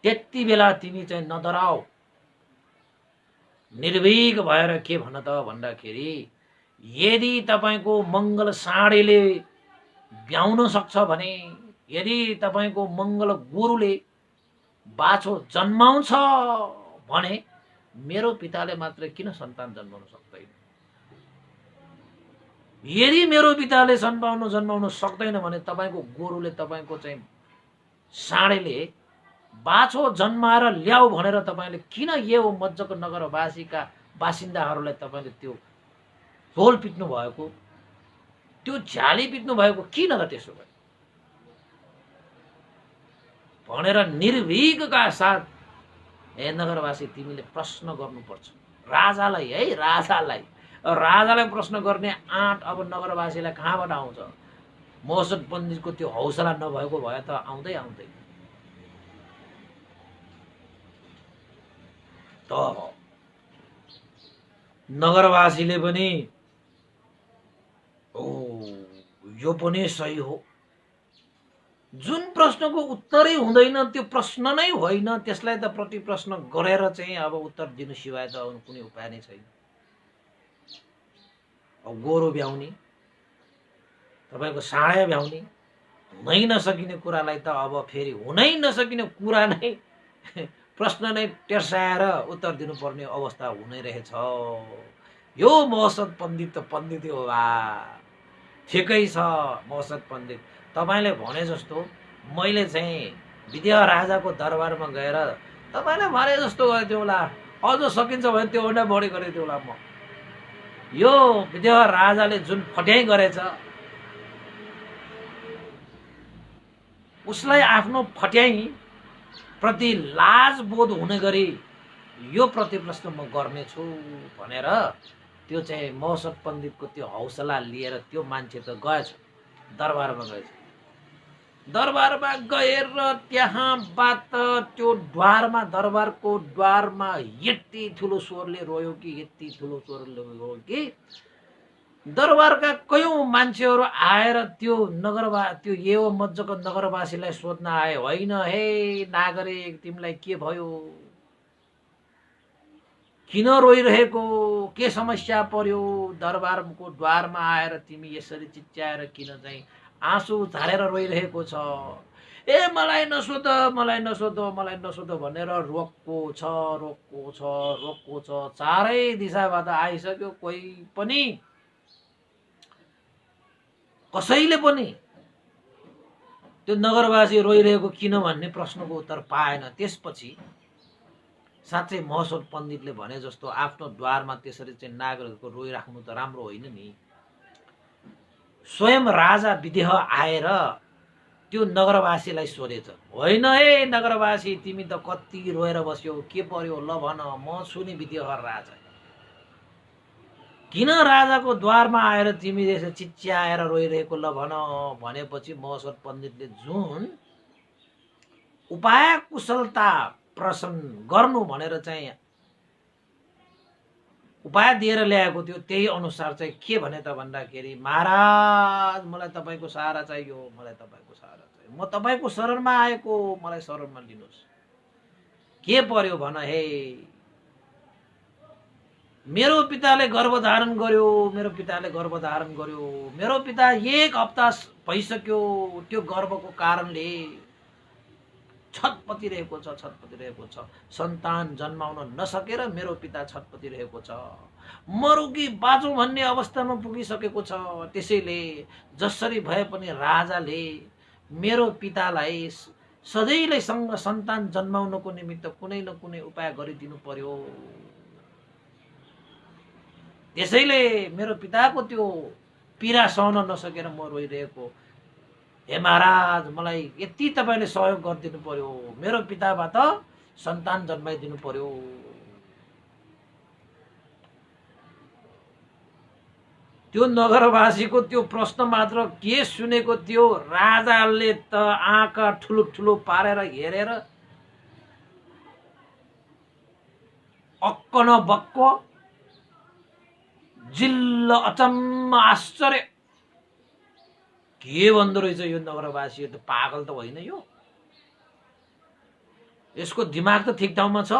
त्यति बेला तिमी चाहिँ नडराऊ, निर्भीक भएर के भन त भन्दाखेरि, यदि तपाईँको मङ्गल साँडेले ब्याउन सक्छ भने, यदि तपाईँको मङ्गल गोरुले बाछो जन्माउँछ भने मेरो पिताले मात्र किन सन्तान जन्माउन सक्दैन? यदि मेरो पिताले जन्माउन सक्दैन भने तपाईँको गोरुले, तपाईँको चाहिँ साँडेले बाछो जन्माएर ल्याऊ भनेर तपाईँले किन यो मज्जाको नगरवासीका बासिन्दाहरूलाई तपाईँले त्यो झोल पिट्नु भएको, त्यो झ्याली पिट्नु भएको किन त? त्यसो भए भनेर निर्भीकका साथ हे नगरवासी तिमीले प्रश्न गर्नुपर्छ राजालाई। है राजालाई प्रश्न गर्ने आँट अब नगरवासीलाई कहाँबाट आउँछ? महसोद पण्डितको त्यो हौसला नभएको भए त आउँदै त नगरवासीले पनि ओ यो पनि सही हो, जुन प्रश्नको उत्तरै हुँदैन त्यो प्रश्न नै होइन, त्यसलाई त प्रति प्रश्न गरेर चाहिँ अब उत्तर दिनु सिवाय त कुनै उपाय नै छैन। अब गोरु ब्याउने, तपाईँको साँडे ब्याउने, हुनै नसकिने कुरालाई त अब फेरि हुनै नसकिने कुरा नै प्रश्न नै टेर्साएर उत्तर दिनुपर्ने अवस्था हुनै रहेछ। यो महसोद पण्डित त पण्डित हो बा, ठिकै छ महसोद पण्डित। तपाईँले भने जस्तो मैले चाहिँ विदेह राजाको दरबारमा गएर तपाईँले भने जस्तो गरिदियो होला, अझ सकिन्छ भने त्योभन्दा बढी गरिदियो होला। म यो विदेह राजाले जुन फट्याइ गरेछ उसलाई आफ्नो फट्याइ प्रति लाज बोध हुने गरी यो प्रतिप्रश्न म गर्नेछु भनेर त्यो चाहिँ महसोद पण्डितको त्यो हौसला लिएर त्यो मान्छे त गएछ। दरबारमा गएछ। दरबारमा गएर त्यहाँबाट त्यो द्वारमा, दरबारको द्वारमा यति ठुलो स्वरले रोयो कि, यति ठुलो स्वरले रोयो कि दरबारका कयौं मान्छेहरू आएर त्यो त्यो येव मज्जाको नगरवासीलाई सोध्न आए, होइन हे नागरिक, तिमीलाई के भयो, किन रोइरहेको, के समस्या पर्यो, दरबारको द्वारमा आएर तिमी यसरी चिच्याएर किन चाहिँ आँसु झारेर रोइरहेको छ, ए मलाई नसोध, मलाई नसोध, मलाई नसोध भनेर रोक्को छ, रोक्को छ, रोक्को छ। चारै दिशाबाट आइसक्यो, कोही पनि कसैले पनि त्यो नगरवासी रोइरहेको किन भन्ने प्रश्नको उत्तर पाएन। त्यसपछि साँच्चै महसोद पण्डितले भने जस्तो आफ्नो द्वारमा त्यसरी चाहिँ नागरिकको रोइराख्नु त राम्रो होइन नि। स्वयं राजा विदेह आएर त्यो नगरवासीलाई सोधेछ, होइन हे नगरवासी, तिमी त कति रोएर बस्यौ, के पर्यो ल भन, म छु नि विदेह राजा, किन राजाको द्वारमा आएर तिमी यसो चिच्याएर रोइरहेको ल भन भनेपछि महसोद पण्डितले जुन उपाय कुशलता प्रश्न गर्नु भनेर चाहिँ उपाय दिएर ल्याएको थियो, त्यही अनुसार चाहिँ के भने त भन्दाखेरि, महाराज मलाई तपाईँको सहारा चाहियो, मलाई तपाईँको सहारा चाहियो, म तपाईँको शरणमा आएको, मलाई शरणमा लिनुहोस्, के पर्यो भन हे। मेरो पिताले गर्भधारण गर्यो, मेरो पिताले गर्भधारण गर्यो, मेरो पिता 1 हप्ता भइसक्यो, त्यो गर्भको कारणले छटपटिरहेको छ, छटपटिरहेको छ, सन्तान जन्माउन नसकेर मेरो पिता छटपटिरहेको छ, मरु कि बाँचौँ भन्ने अवस्थामा पुगिसकेको छ। त्यसैले जसरी भए पनि राजाले मेरो पितालाई सजिलैसँग सन्तान जन्माउनको निमित्त कुनै न कुनै उपाय गरिदिनु पर्यो। त्यसैले मेरो पिताको त्यो पीडा सहन नसकेर म रोइरहेको, हे महाराज मलाई यति तपाईँले सहयोग गरिदिनु पर्यो, मेरो पिताबाट सन्तान जन्माइदिनु पर्यो। त्यो नगरवासीको त्यो प्रश्न मात्र के सुनेको थियो, राजाले त आँखा ठुलो ठुलो पारेर हेरेर अक्क न बक्क, जिल्ल अचम्म आश्चर्य, के भन्दो रहेछ यो नगरवासी, त पागल त होइन यो, यसको दिमाग त ठिक ठाउँमा छ।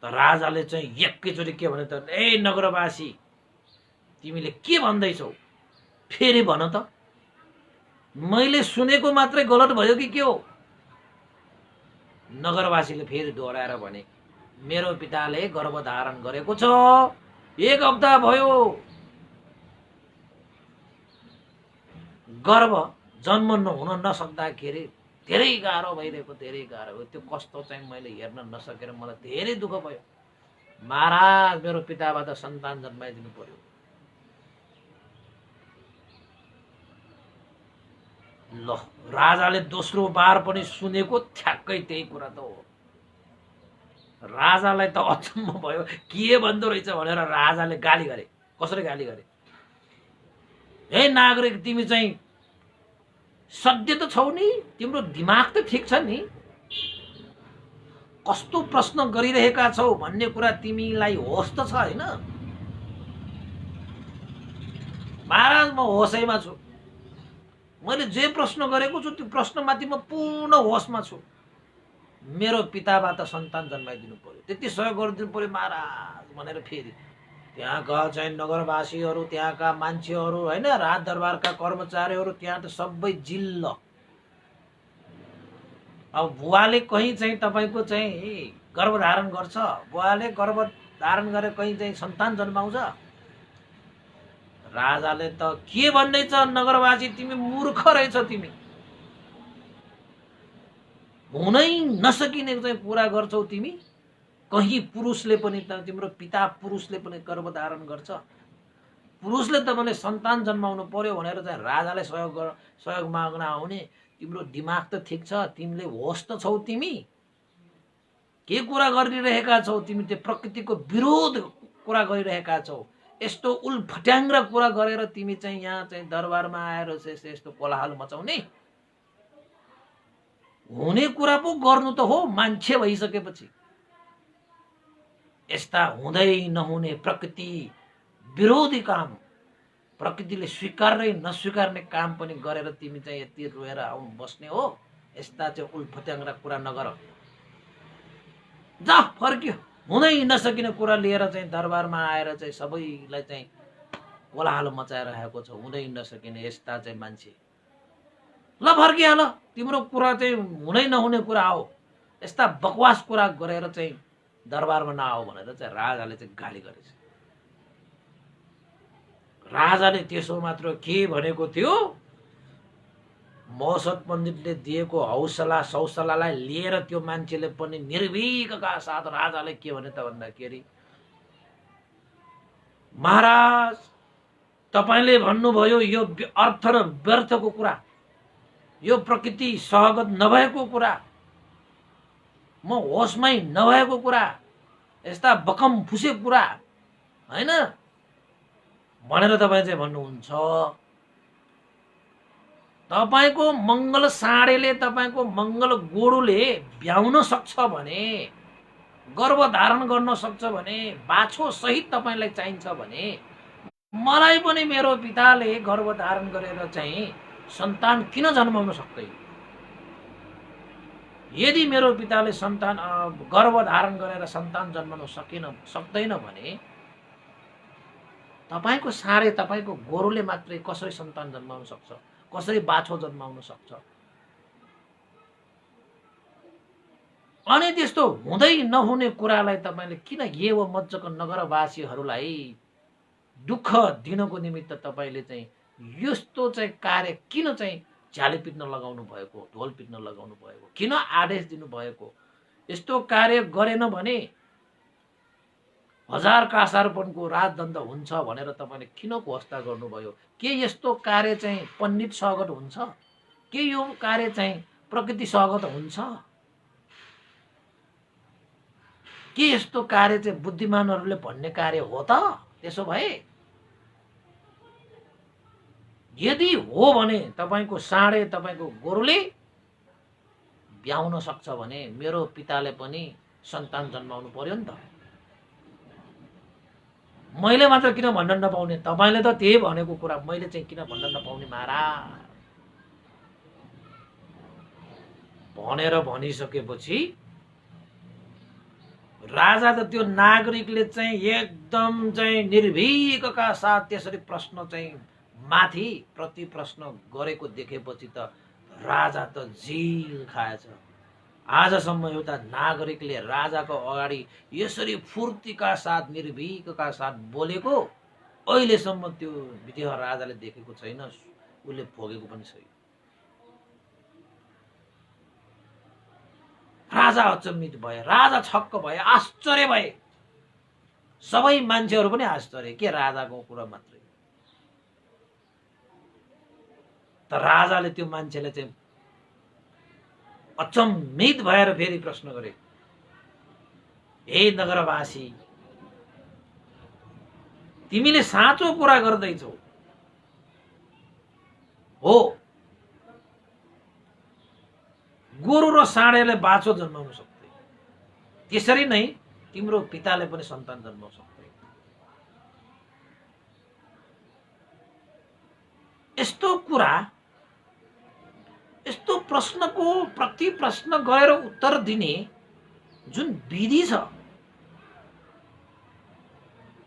त राजाले चाहिँ एकैचोटि के भने त, ए नगरवासी तिमीले के भन्दैछौ, फेरि भन त, मैले सुनेको मात्रै गलत भयो कि के हो। नगरवासीले फेरि दोहोऱ्याएर भने, मेरो पिताले गर्भधारण गरेको छ, 1 हप्ता भयो, गर्भ जन्म हुन नसक्दाखेरि धेरै गाह्रो भइरहेको, धेरै गाह्रो, त्यो कस्तो चाहिँ मैले हेर्न नसकेर मलाई धेरै दुःख भयो, महाराज मेरो पिताबाट सन्तान जन्माइदिनु पर्यो। ल राजाले दोस्रो बार पनि सुनेको ठ्याक्कै त्यही कुरा त हो। राजालाई त अचम्म भयो, के भन्दो रहेछ भनेर राजाले गाली गरे। कसरी गाली गरे, हे नागरिक तिमी चाहिँ सध्य त छौ नि, तिम्रो दिमाग त ठिक छ नि, कस्तो प्रश्न गरिरहेका छौ भन्ने कुरा तिमीलाई होस त छ हैन। महाराज म होसैमा छु, मैले जे प्रश्न गरेको छु त्यो प्रश्नमाथि म पूर्ण होसमा छु, मेरो पिताबाट सन्तान जन्माइदिनु पर्यो, त्यति सहयोग गरिदिनु पर्यो महाराज भनेर फेरि त्यहाँका चाहिँ नगरवासीहरू, त्यहाँका मान्छेहरू हैन, राज दरबारका कर्मचारीहरू त्यहाँ त सबै जिल्ल। अब बुवाले कहीँ चाहिँ तपाईँको चाहिँ गर्भधारण गर्छ, बुवाले गर्भधारण गरे कहीँ चाहिँ सन्तान जन्माउँछ, राजाले त के भन्दैछ, नगरवासी तिमी मूर्ख रहेछ, तिमी हुनै नसकिने चाहिँ कुरा गर्छौ, तिमी कहीँ पुरुषले पनि त, तिम्रो पिता पुरुषले पनि गर्भधारण गर्छ, पुरुषले त भने सन्तान जन्माउनु पर्यो भनेर चाहिँ राजाले सहयोग माग्न आउने, तिम्रो दिमाग त ठिक छ, तिमीले होस त छौ, तिमी के कुरा गरिरहेका छौ, तिमी त्यो प्रकृतिको विरोध कुरा गरिरहेका छौ, यस्तो उल्फट्याङ्ग्रा कुरा गरेर तिमी चाहिँ यहाँ चाहिँ दरबारमा आएर यस्तो कोलाहल मचाउने? हुने कुरा पो गर्नु त हो मान्छे भइसकेपछि। यस्ता हुँदै नहुने प्रकृति विरोधी काम, प्रकृतिले स्वीकार्ने नस्वीकार्ने काम पनि गरेर तिमी चाहिँ यति रोएर आउनु बस्ने हो? यस्ता चाहिँ उल्फट्याङ्ग्रा कुरा नगर। जा फर्क्यो। हुँदै नसकिने कुरा लिएर चाहिँ दरबारमा आएर चाहिँ सबैलाई चाहिँ कोलाहल मचाइरहेको छ। हुँदै नसकिने यस्ता चाहिँ मान्छे। ल फर्किहाल, तिम्रो कुरा चाहिँ हुनै नहुने कुरा हो, यस्ता बकवास कुरा गरेर चाहिँ दरबारमा नआऊ भनेर चाहिँ राजाले चाहिँ गाली गरेछ। राजाले त्यसो मात्र के भनेको थियो? मौसत पण्डितले दिएको हौसला सौसलालाई लिएर त्यो मान्छेले पनि निर्भीकका साथ राजाले के भने त भन्दाखेरि, महाराज तपाईले भन्नुभयो यो अर्थ र व्यर्थको कुरा, यो प्रकृति सहगत नभएको कुरा, म होसमै नभएको कुरा, यस्ता बकम फुसे कुरा हैन भनेर तपाईँ चाहिँ भन्नुहुन्छ। तपाईको मंगल साँडेले, तपाईको मंगल गोरुले ब्याउन सक्छ भने, गर्भ धारण गर्न सक्छ भने, बाछो सहित तपाईलाई चाहिन्छ भने, मलाई पनि मेरो पिताले गर्भ धारण गरेर चाहिँ सन्तान किन जन्माउन सक्दैन? यदि मेरो पिताले सन्तान गर्भ धारण गरेर सन्तान जन्माउन सक्दैन भने तपाईको साँडे, तपाईको गोरुले मात्रै कसरी सन्तान जन्माउन सक्छ? कसरी बाछो जन्माउन सक्छ? अनि त्यस्तो हुँदै नहुने कुरालाई तपाईले किन एव मज्जक नगरवासीहरूलाई दुःख दिनको निमित्त तपाईले चाहिँ यस्तो चाहिँ कार्य किन चाहिँ झ्याले पिट्न लगाउनु भएको, ढोल पिट्न लगाउनु भएको, किन आदेश दिनु भएको? यस्तो कार्य गरेन भने हजार कासारपनको राजदण्ड हुन्छ भनेर तपाईले किन घोषणा गर्नुभयो? के यस्तो कार्य चाहिँ पण्डित सहगत हुन्छ? के यो कार्य चाहिँ प्रकृति सहगत हुन्छ? के यस्तो कार्य चाहिँ बुद्धिमानहरूले भन्ने कार्य हो त? त्यसो भए यदि हो भने तपाईको साँडे, तपाईको गोरुले ब्याउन सक्छ भने मेरो पिताले पनि सन्तान जन्माउनु पर्यो नि त। मैले मात्र किन भन्न नपाउने? तपाईले त त्यही भनेको कुरा मैले चाहिँ किन भन्न नपाउने महाराज भनेर भनिसकेपछि राजा त त्यो नागरिकले चाहिँ एकदम चाहिँ निर्भीकका साथ त्यसरी प्रश्न चाहिँ माथि प्रति प्रश्न गरेको देखेपछि त राजा त झिल खाएछ। आजसम्म एउटा नागरिकले राजाको अगाडि यसरी फुर्तीका साथ निर्भीकका साथ बोलेको अहिलेसम्म त्यो विदेह राजाले देखेको छैन, उसले भोगेको पनि छैन। राजा अचम्मित भए, राजा छक्क भए, आश्चर्य भए। सबै मान्छेहरू पनि आश्चर्य, के राजाको कुरा मात्रै? त राजाले त्यो मान्छेले चाहिँ अचम्मित भएर फेरि प्रश्न गरे, हे नगरवासी, तिमीले साँचो कुरा गर्दैछौ हो? गोरु र साँडेले बाछो जन्माउन सक्दैन, त्यसरी नै तिम्रो पिताले पनि सन्तान जन्माउन सक्दैन। यस्तो कुरा, यस्तो प्रश्नको प्रति प्रश्न गरेर उत्तर दिने जुन विधि छ,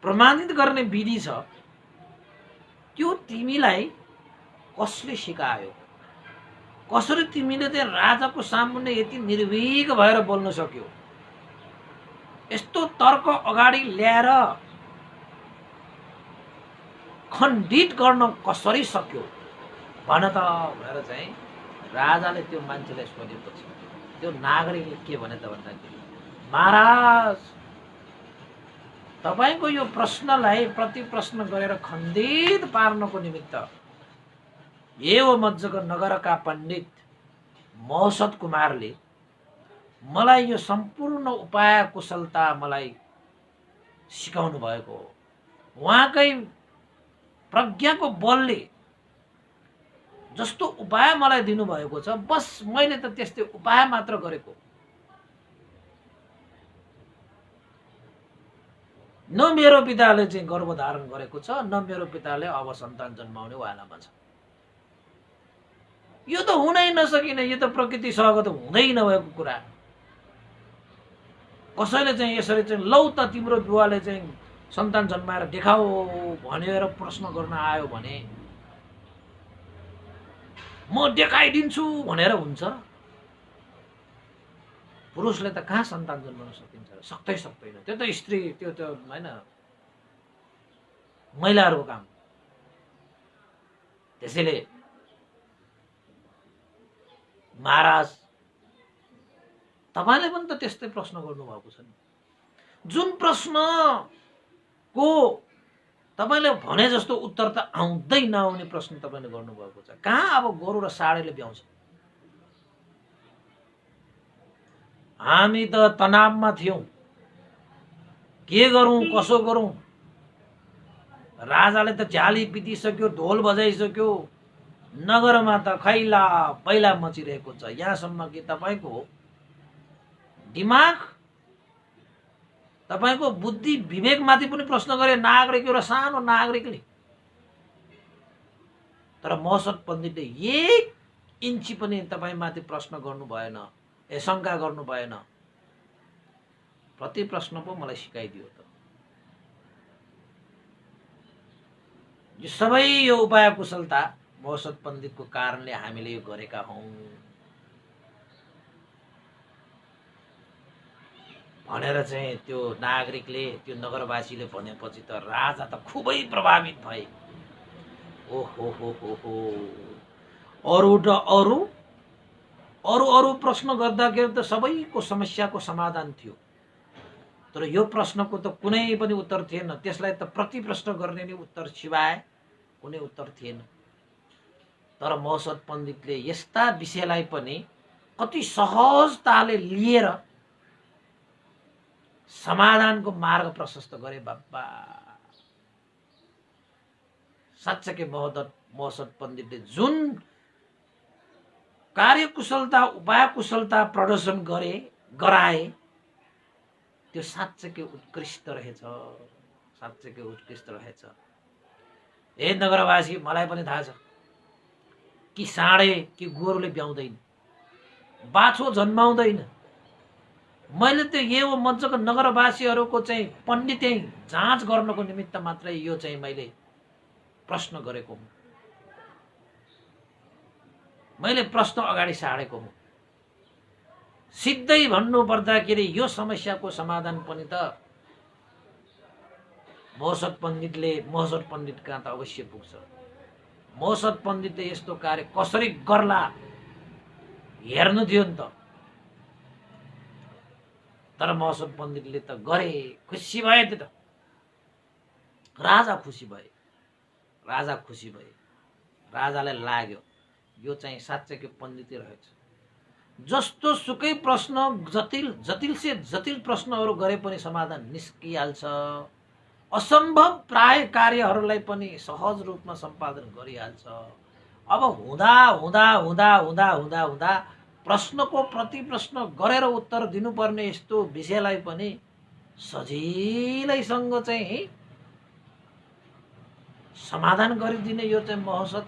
प्रमाणित गर्ने विधि छ, त्यो तिमीलाई कसले सिकायो? कसरी तिमीले चाहिँ राजाको सामुन्ने यति निर्भीक भएर बोल्न सक्यो? यस्तो तर्क अगाडि ल्याएर खण्डित गर्न कसरी सक्यो भन त भनेर चाहिँ राजाले त्यो मान्छेलाई सोधेपछि त्यो नागरिकले के भने त भन्दाखेरि, महाराज तपाईको यो प्रश्नलाई प्रति प्रश्न गरेर खण्डित पार्नको निमित्त एव मज्जक नगरका पण्डित मौसत कुमारले मलाई यो सम्पूर्ण उपाय कुशलता मलाई सिकाउनु भएको हो। उहाँकै प्रज्ञाको बलले जस्तो उपाय मलाई दिनुभएको छ, बस मैले त त्यस्तै उपाय मात्र गरेको। न मेरो पिताले चाहिँ गर्भधारण गरेको छ, न मेरो पिताले अब सन्तान जन्माउने वालामा छ। यो त हुनै नसकिने, यो त प्रकृतिसँग त हुँदै नभएको कुरा। कसैले चाहिँ यसरी चाहिँ लौ त तिम्रो बुवाले चाहिँ सन्तान जन्माएर देखाऊ भनेर प्रश्न गर्न आयो भने म देखाइदिन्छु भनेर हुन्छ। पुरुषले त कहाँ सन्तान जन्माउन सकिन्छ, सक्दैन। त्यो त स्त्री, त्यो त होइन, महिलाहरूको काम। त्यसैले महाराज तपाईले पनि त त्यस्तै प्रश्न गर्नुभएको छ नि। जुन प्रश्नको तपाईले भने जस्तो उत्तर त आउँदै नआउने प्रश्न तपाईले गर्नुभएको छ। कहाँ अब गोरु र साँढेले ब्याउँछ। हामी त तनावमा थियौं, के गरौँ कसो गरौँ। राजाले त झ्याली पिटिसक्यो, ढोल बजाइसक्यो, नगरमा त खैला पहिला मचिरहेको छ। यहाँसम्म कि तपाईको दिमाग, तपाईको बुद्धि विवेकमाथि पनि प्रश्न गरे नागरिक, एउटा सानो नागरिकले। तर महसद पण्डितले 1 इन्ची पनि तपाईमाथि प्रश्न गर्नु भएन, शङ्का गर्नु भएन। प्रति प्रश्न पो मलाई सिकाइदियो त। यो सबै यो उपाय कुशलता महसद पण्डितको कारणले हामीले यो गरेका हौं भनेर चाहिँ त्यो नागरिकले, त्यो नगरवासीले भनेपछि त राजा त खुबै प्रभावित भए। ओहो, अरू प्रश्न गर्दाखेरि त सबैको समस्याको समाधान थियो, तर यो प्रश्नको त कुनै पनि उत्तर थिएन। त्यसलाई त प्रति प्रश्न गर्ने नै उत्तर सिवाय कुनै उत्तर थिएन। तर महसद पण्डितले यस्ता विषयलाई पनि कति सहजताले लिएर समाधानको मार्ग प्रशस्त गरे। बाबा साँच्चै महसद पण्डितले जुन कार्यकुशलता, उपाय कुशलता प्रदर्शन गराए त्यो साँच्चै उत्कृष्ट रहेछ, साँच्चै उत्कृष्ट रहेछ। ए नगरवासी, मलाई पनि थाहा छ कि साँढे कि गोरुले ब्याउँदैन, बाछो जन्माउँदैन। मैले त यो मञ्चको नगरवासीहरूको चाहिँ पण्डितै जाँच गर्नको निमित्त मात्रै यो चाहिँ मैले प्रश्न गरेको हुँ। मैले प्रश्न अगाडि सारेको हुँ। सिधै भन्नु पर्दाखेरि यो समस्याको समाधान पनि त महसद पण्डित कहाँ त अवश्य पुग्छ। महसद पण्डितले यस्तो कार्य कसरी गर्ला हेर्नु थियो नि त। तर महसद पण्डितले त गरे, खुसी भए। त्यो त राजा खुसी भए। राजालाई लाग्यो यो चाहिँ साँच्चै पण्डितै रहेछ। जस्तो सुकै प्रश्न, जटिल से जटिल प्रश्नहरू गरे पनि समाधान निस्किहाल्छ। असम्भव प्राय कार्यहरूलाई पनि सहज रूपमा सम्पादन गरिहाल्छ। अब हुँदा प्रश्नको प्रति प्रश्न गरेर उत्तर दिनुपर्ने यस्तो विषयलाई पनि सजिलैसँग चाहिँ समाधान गरिदिने यो चाहिँ महसद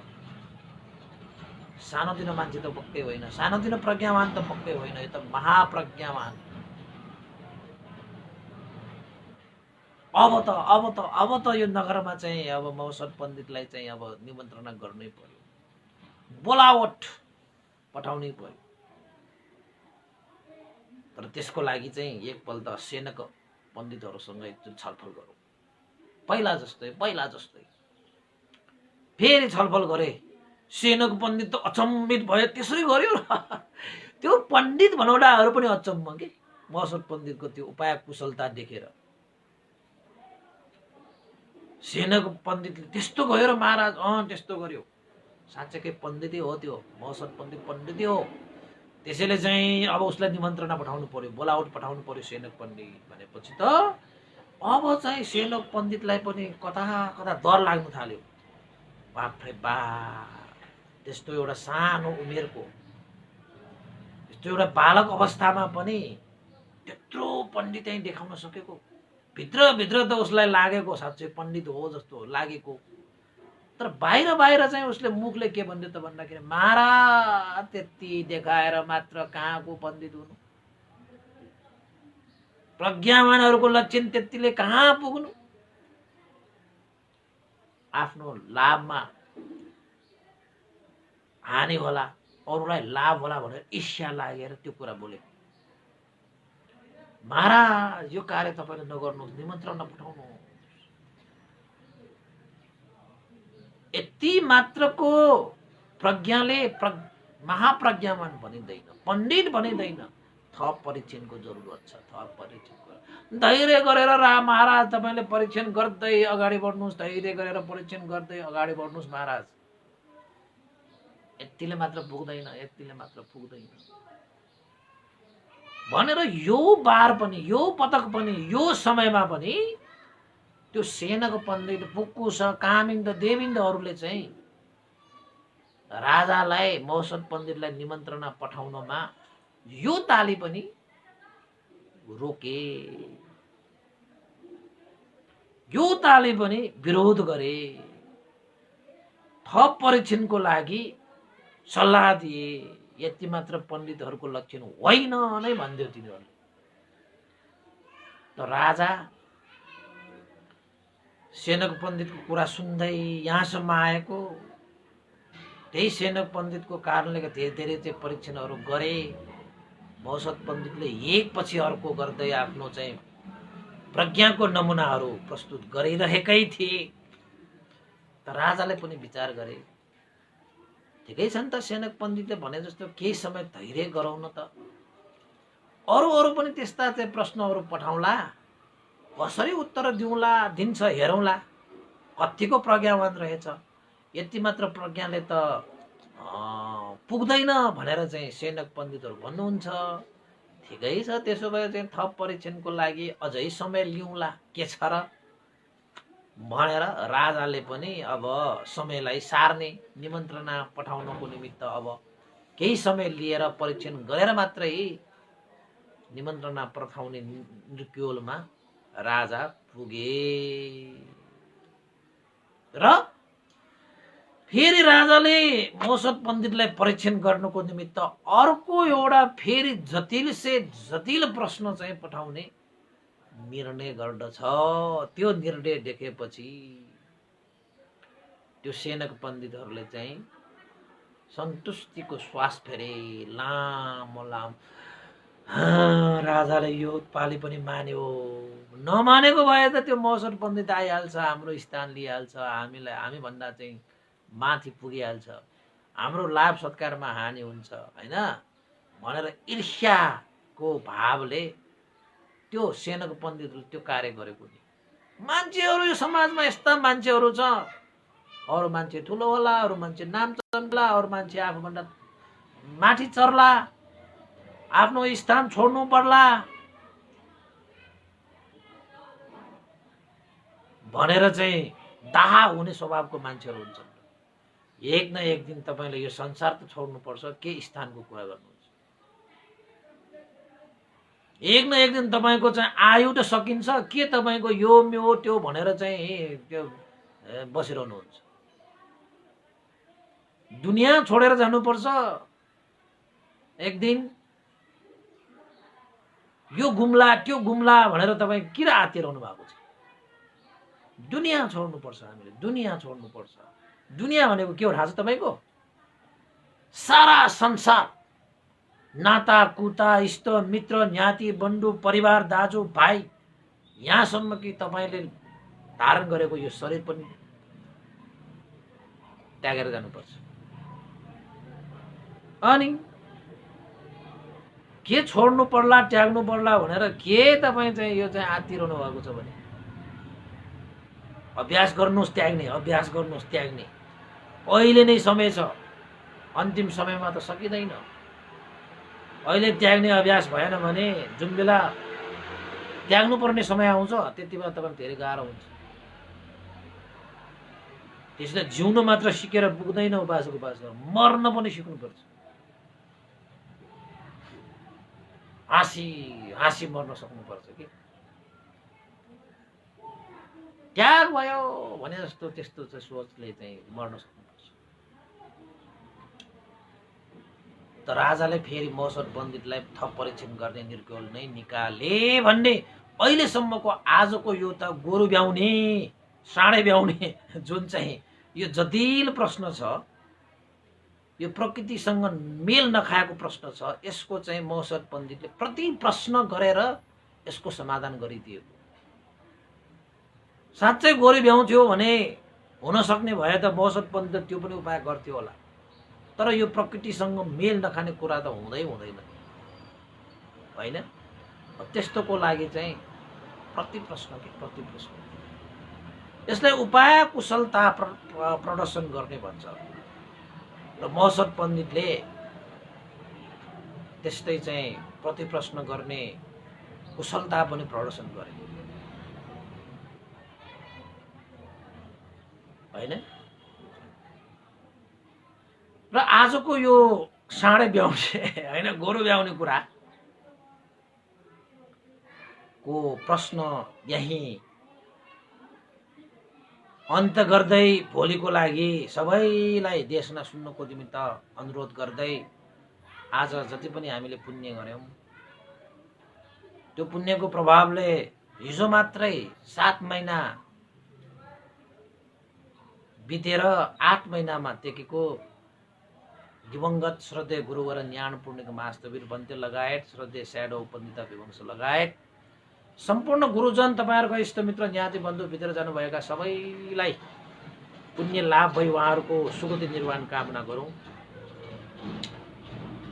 सानोतिनो मान्छे त पक्कै होइन, सानोतिनो प्रज्ञावान त पक्कै होइन, यो त महाप्रज्ञावान। अब त यो नगरमा चाहिँ अब महसद पण्डितलाई चाहिँ अब निमन्त्रणा गर्नै पर्यो, बोलावट पठाउनै पर्यो। तर त्यसको लागि चाहिँ एकपल्ट सेनक पण्डितहरूसँग एकचोटि छलफल गरौँ। पहिला जस्तै फेरि छलफल गरे। सेनक पण्डित त अचम्मित भयो, त्यसरी गर्यो र त्यो पण्डित भनौडाहरू पनि अचम्म के महसद पण्डितको त्यो उपाय कुशलता देखेर। सेनक पण्डितले त्यस्तो गयो र महाराज, त्यस्तो गर्यो। साँच्चै पण्डितै हो त्यो, महसद पण्डित पण्डितै हो। त्यसैले चाहिँ अब उसलाई निमन्त्रणा पठाउनु पर्यो, बोलावट पठाउनु पर्यो सेनक पण्डित भनेपछि त अब चाहिँ सेनोक पण्डितलाई पनि कता कता डर लाग्नु थाल्यो। बाफ्रे बाप, त्यस्तो एउटा सानो उमेरको, त्यस्तो एउटा बालक अवस्थामा पनि त्यत्रो पण्डितै देखाउन सकेको। भित्र त उसलाई लागेको साँच्चै पण्डित हो जस्तो लागेको। तर बाहिर बाहिर चाहिँ उसले मुखले के भन्यो त भन्दाखेरि महाराज त्यति देखाएर मात्र कहाँको पण्डित हुनु, प्रज्ञावानहरूको लक्षण त्यतिले कहाँ पुग्नु। आफ्नो लाभमा हानि होला, अरूलाई लाभ होला भनेर ईर्ष्या लागेर त्यो कुरा बोलेको। महाराज यो कार्य तपाईँले नगर्नुहोस्, निमन्त्रण नपठाउनु। यति मात्रको प्रज्ञाले महाप्रज्ञावान भनिँदैन, पण्डित भनिँदैन। थप परीक्षणको जरुरत छ, थप परीक्षण। धैर्य गरेर महाराज तपाईँले परीक्षण गर्दै अगाडि बढ्नुहोस्, धैर्य गरेर परीक्षण गर्दै अगाडि बढ्नुहोस् महाराज। यतिले मात्र पुग्दैन, यतिले मात्र पुग्दैन भनेर यो बार पनि, यो पटक पनि, यो समयमा पनि त्यो सेनक पण्डित, पुक्कुस, कामिन्द, देविन्दहरूले चाहिँ राजालाई, मौसद पण्डितलाई निमन्त्रणा पठाउनमा यो ताली पनि रोके, यो ताली पनि विरोध गरे, थप परीक्षणको लागि सल्लाह दिए। यति मात्र पण्डितहरूको लक्षण होइन नै भन्थ्यो तिनीहरूले। त राजा सेनक पण्डितको कुरा सुन्दै यहाँसम्म आएको। त्यही सेनक पण्डितको कारणले धेरै धेरै चाहिँ परीक्षणहरू गरे। मौसद पण्डितले एक पछि अर्को गर्दै आफ्नो चाहिँ प्रज्ञाको नमुनाहरू प्रस्तुत गरिरहेकै थिए। त राजाले पनि विचार गरे, ठिकै छ नि त, सेनक पण्डितले भने जस्तो केही समय धैर्य गराउन त, अरू पनि त्यस्ता चाहिँ प्रश्नहरू पठाउला, कसरी उत्तर दिउँला, दिन्छ हेरौँला, कतिको प्रज्ञावान रहेछ। यति मात्र प्रज्ञाले त पुग्दैन भनेर चाहिँ सेनक पण्डितहरू भन्नुहुन्छ। ठिकै छ, त्यसो भए चाहिँ थप परीक्षणको लागि अझै समय लिउँला, के छ र भनेर राजाले पनि अब समयलाई सार्ने, निमन्त्रणा पठाउनको निमित्त अब केही समय लिएर परीक्षण गरेर मात्रै निमन्त्रणा पठाउने निर्क्योलमा राजा पुगे। र फेरि राजाले मौसद पण्डितलाई परीक्षण गर्नको निमित्त अर्को एउटा फेरि जटिल से जटिल प्रश्न चाहिँ पठाउने निर्णय गर्दछ। त्यो निर्णय देखेपछि त्यो सेनक पण्डितहरूले चाहिँ सन्तुष्टिको श्वास फेरे, लामो लामो। राजाले यो पाली पनि मान्यो। नमानेको भए त त्यो मौसद पण्डित आइहाल्छ, हाम्रो स्थान लिइहाल्छ, हामी भन्दा चाहिँ माथि पुगिहाल्छ, हाम्रो लाभ सत्कारमा हानि हुन्छ हैन भनेर ईर्ष्याको भावले त्यो सेनक पण्डितले त्यो कार्य गरेको नि। मान्छेहरू यो समाजमा यस्ता मान्छेहरू छ, अरू मान्छे ठुलो होला, अरू मान्छे नाम चम्ला, अरू मान्छे आफूभन्दा माथि चर्ला, आफ्नो स्थान छोड्नु पर्ला भनेर चाहिँ दाहा हुने स्वभावको मान्छेहरू हुन्छन्। एक न एक दिन तपाईले यो संसार त छोड्नु पर्छ, के स्थानको कुरा गर्नुहुन्छ। एक न एक दिन तपाईको चाहिँ आयु त सकिन्छ, के तपाईको यो म्यो त्यो भनेर चाहिँ त्यो बसिरहनुहुन्छ। दुनिया छोडेर जानुपर्छ एक दिन। यो गुम्ला त्यो गुम्ला भनेर तपाईँ किन आतिरहनु भएको छ। दुनिया छोड्नुपर्छ, हामीले दुनिया छोड्नुपर्छ। दुनिया भनेको के हो थाहा छ तपाईको? सारा संसार, नाता कुता, इष्ट मित्र, न्याती बन्धु परिवार, दाजु भाइ, यहाँसम्म कि तपाईले धारण गरेको यो शरीर पनि त्यागेर जानुपर्छ। अनि के छोड्नु पर्ला, त्याग्नु पर्ला भनेर के तपाईँ चाहिँ यो चाहिँ आतिरहनु भएको छ भने अभ्यास गर्नुहोस् त्याग्ने, अभ्यास गर्नुहोस् त्याग्ने। अहिले नै समय छ, अन्तिम समयमा त सकिँदैन। अहिले त्याग्ने अभ्यास भएन भने जुन बेला त्याग्नु पर्ने समय आउँछ, त्यति बेला तपाईँ धेरै गाह्रो हुन्छ। त्यसले जिउन मात्र सिकेर पुग्दैन, उपासक उपासक मर्न पनि सिक्नुपर्छ। हाँसी हाँसी मर्न सक्नुपर्छ कि त्याग भयो भने जस्तो त्यस्तो चाहिँ सोचले चाहिँ मर्न सक्नुपर्छ। त राजाले फेरि मौसर पण्डितलाई थप परीक्षण गर्ने निर्गोल नै निकाले भन्ने अहिलेसम्मको आजको यो त गोरु ब्याउने साँडे ब्याउने जुन चाहिँ यो जटिल प्रश्न छ, यो प्रकृतिसँग मेल नखाएको प्रश्न छ, यसको चाहिँ मौसर पण्डितले प्रति प्रश्न गरेर यसको समाधान गरिदिएको। साँच्चै गोरु ब्याउँथ्यो भने हुन सक्ने भए त मौसर पण्डित त्यो पनि उपाय गर्थ्यो होला, तर यो प्रकृतिसँग मेल नखाने कुरा त हुँदै हुँदैन होइन। त्यस्तोको लागि चाहिँ प्रति प्रश्न के प्रति प्रश्न, यसलाई उपाय कुशलता प्रदर्शन गर्ने भन्छ। र मौसर पण्डितले त्यस्तै चाहिँ प्रति प्रश्न गर्ने कुशलता पनि प्रदर्शन गरे होइन। र आजको यो साँडे ब्याउने होइन गोरु ब्याउने कुरा को प्रश्न यही अन्त गर्दै भोलिको लागि सबैलाई देशमा सुन्नको निमित्त अनुरोध गर्दै आज जति पनि हामीले पुण्य गर्यौं त्यो पुण्यको प्रभावले हिजो मात्रै 7 महिना बितेर 8 महिनामा टेकेको दिवंगत श्रद्धेय गुरुवर ज्ञान पूर्णिका महास्तवीर बन्ते लगायत श्रद्धेय स्याडो पण्डित विवंश लगायत सम्पूर्ण गुरुजन तपाईहरुको इष्टमित्र ज्ञाति बन्धु भित्र जानुभएका सबैलाई पुण्य लाभ भई उहाँहरुको सुगति निर्वाण कामना गरौं।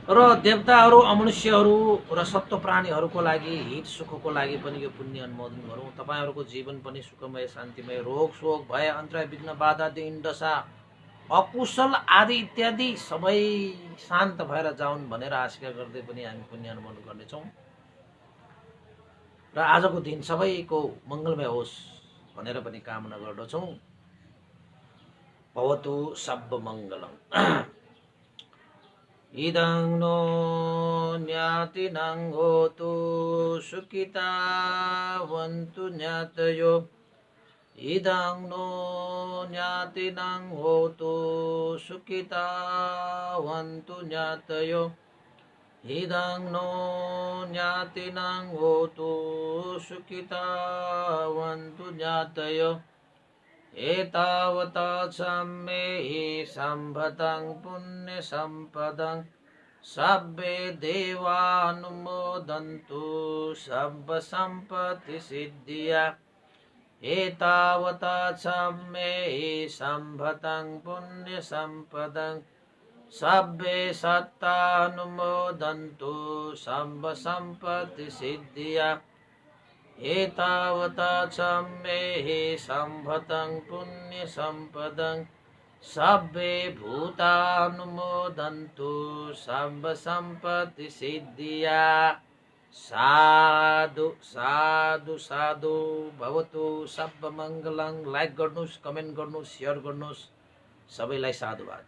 र देवताहरु अमनुष्यहरु र सत्व प्राणीहरुको लागि हित सुखको लागि पनि यो पुण्य अनुमोदन गरौं। तपाईहरुको जीवन पनि सुखमय शान्तिमय, रोग शोक भय अन्तराय विघ्न बाधा दिन दशा अकुशल आदि इत्यादि सबै शान्त भएर जाउन् भनेर आशा गर्दै पनि हामी पुण्य अनुमोदन गर्नेछौं। र आजको दिन सबैको मंगलमय होस् भनेर पनि कामना गर्दछौं। भवतु सब मंगलम। इदं नो ज्ञातिनं होतु सुखिता वन्तु ज्ञातयो। इदं नो ज्ञातिनं होतु सुखिता वन्तु ज्ञातयो। इदं नो ज्ञातिनं होतु सुखिता वन्तु ज्ञातयो। एतावता सम्मे सम्भतं पुण्य सम्पदं सब्बे देवानुमोदन्तु सब्ब सम्पत्ति सिद्धिया। एतावता सम्मे सम्भतं पुण्य सम्पदं सब्बे सत्तानुमोदन्तु सब्ब सम्पत्ति सिद्धिया। एतावता सम्मे सम्भतं पुण्य सम्पदं सब्बे भूतानुमोदन्तु सब्ब सम्पत्ति सिद्धिया। साधु साधु साधु भवतु सब मंगलं। लाइक गर्नुस्, कमेन्ट गर्नुस्, शेयर गर्नुस्। सबैलाई साधुवाद।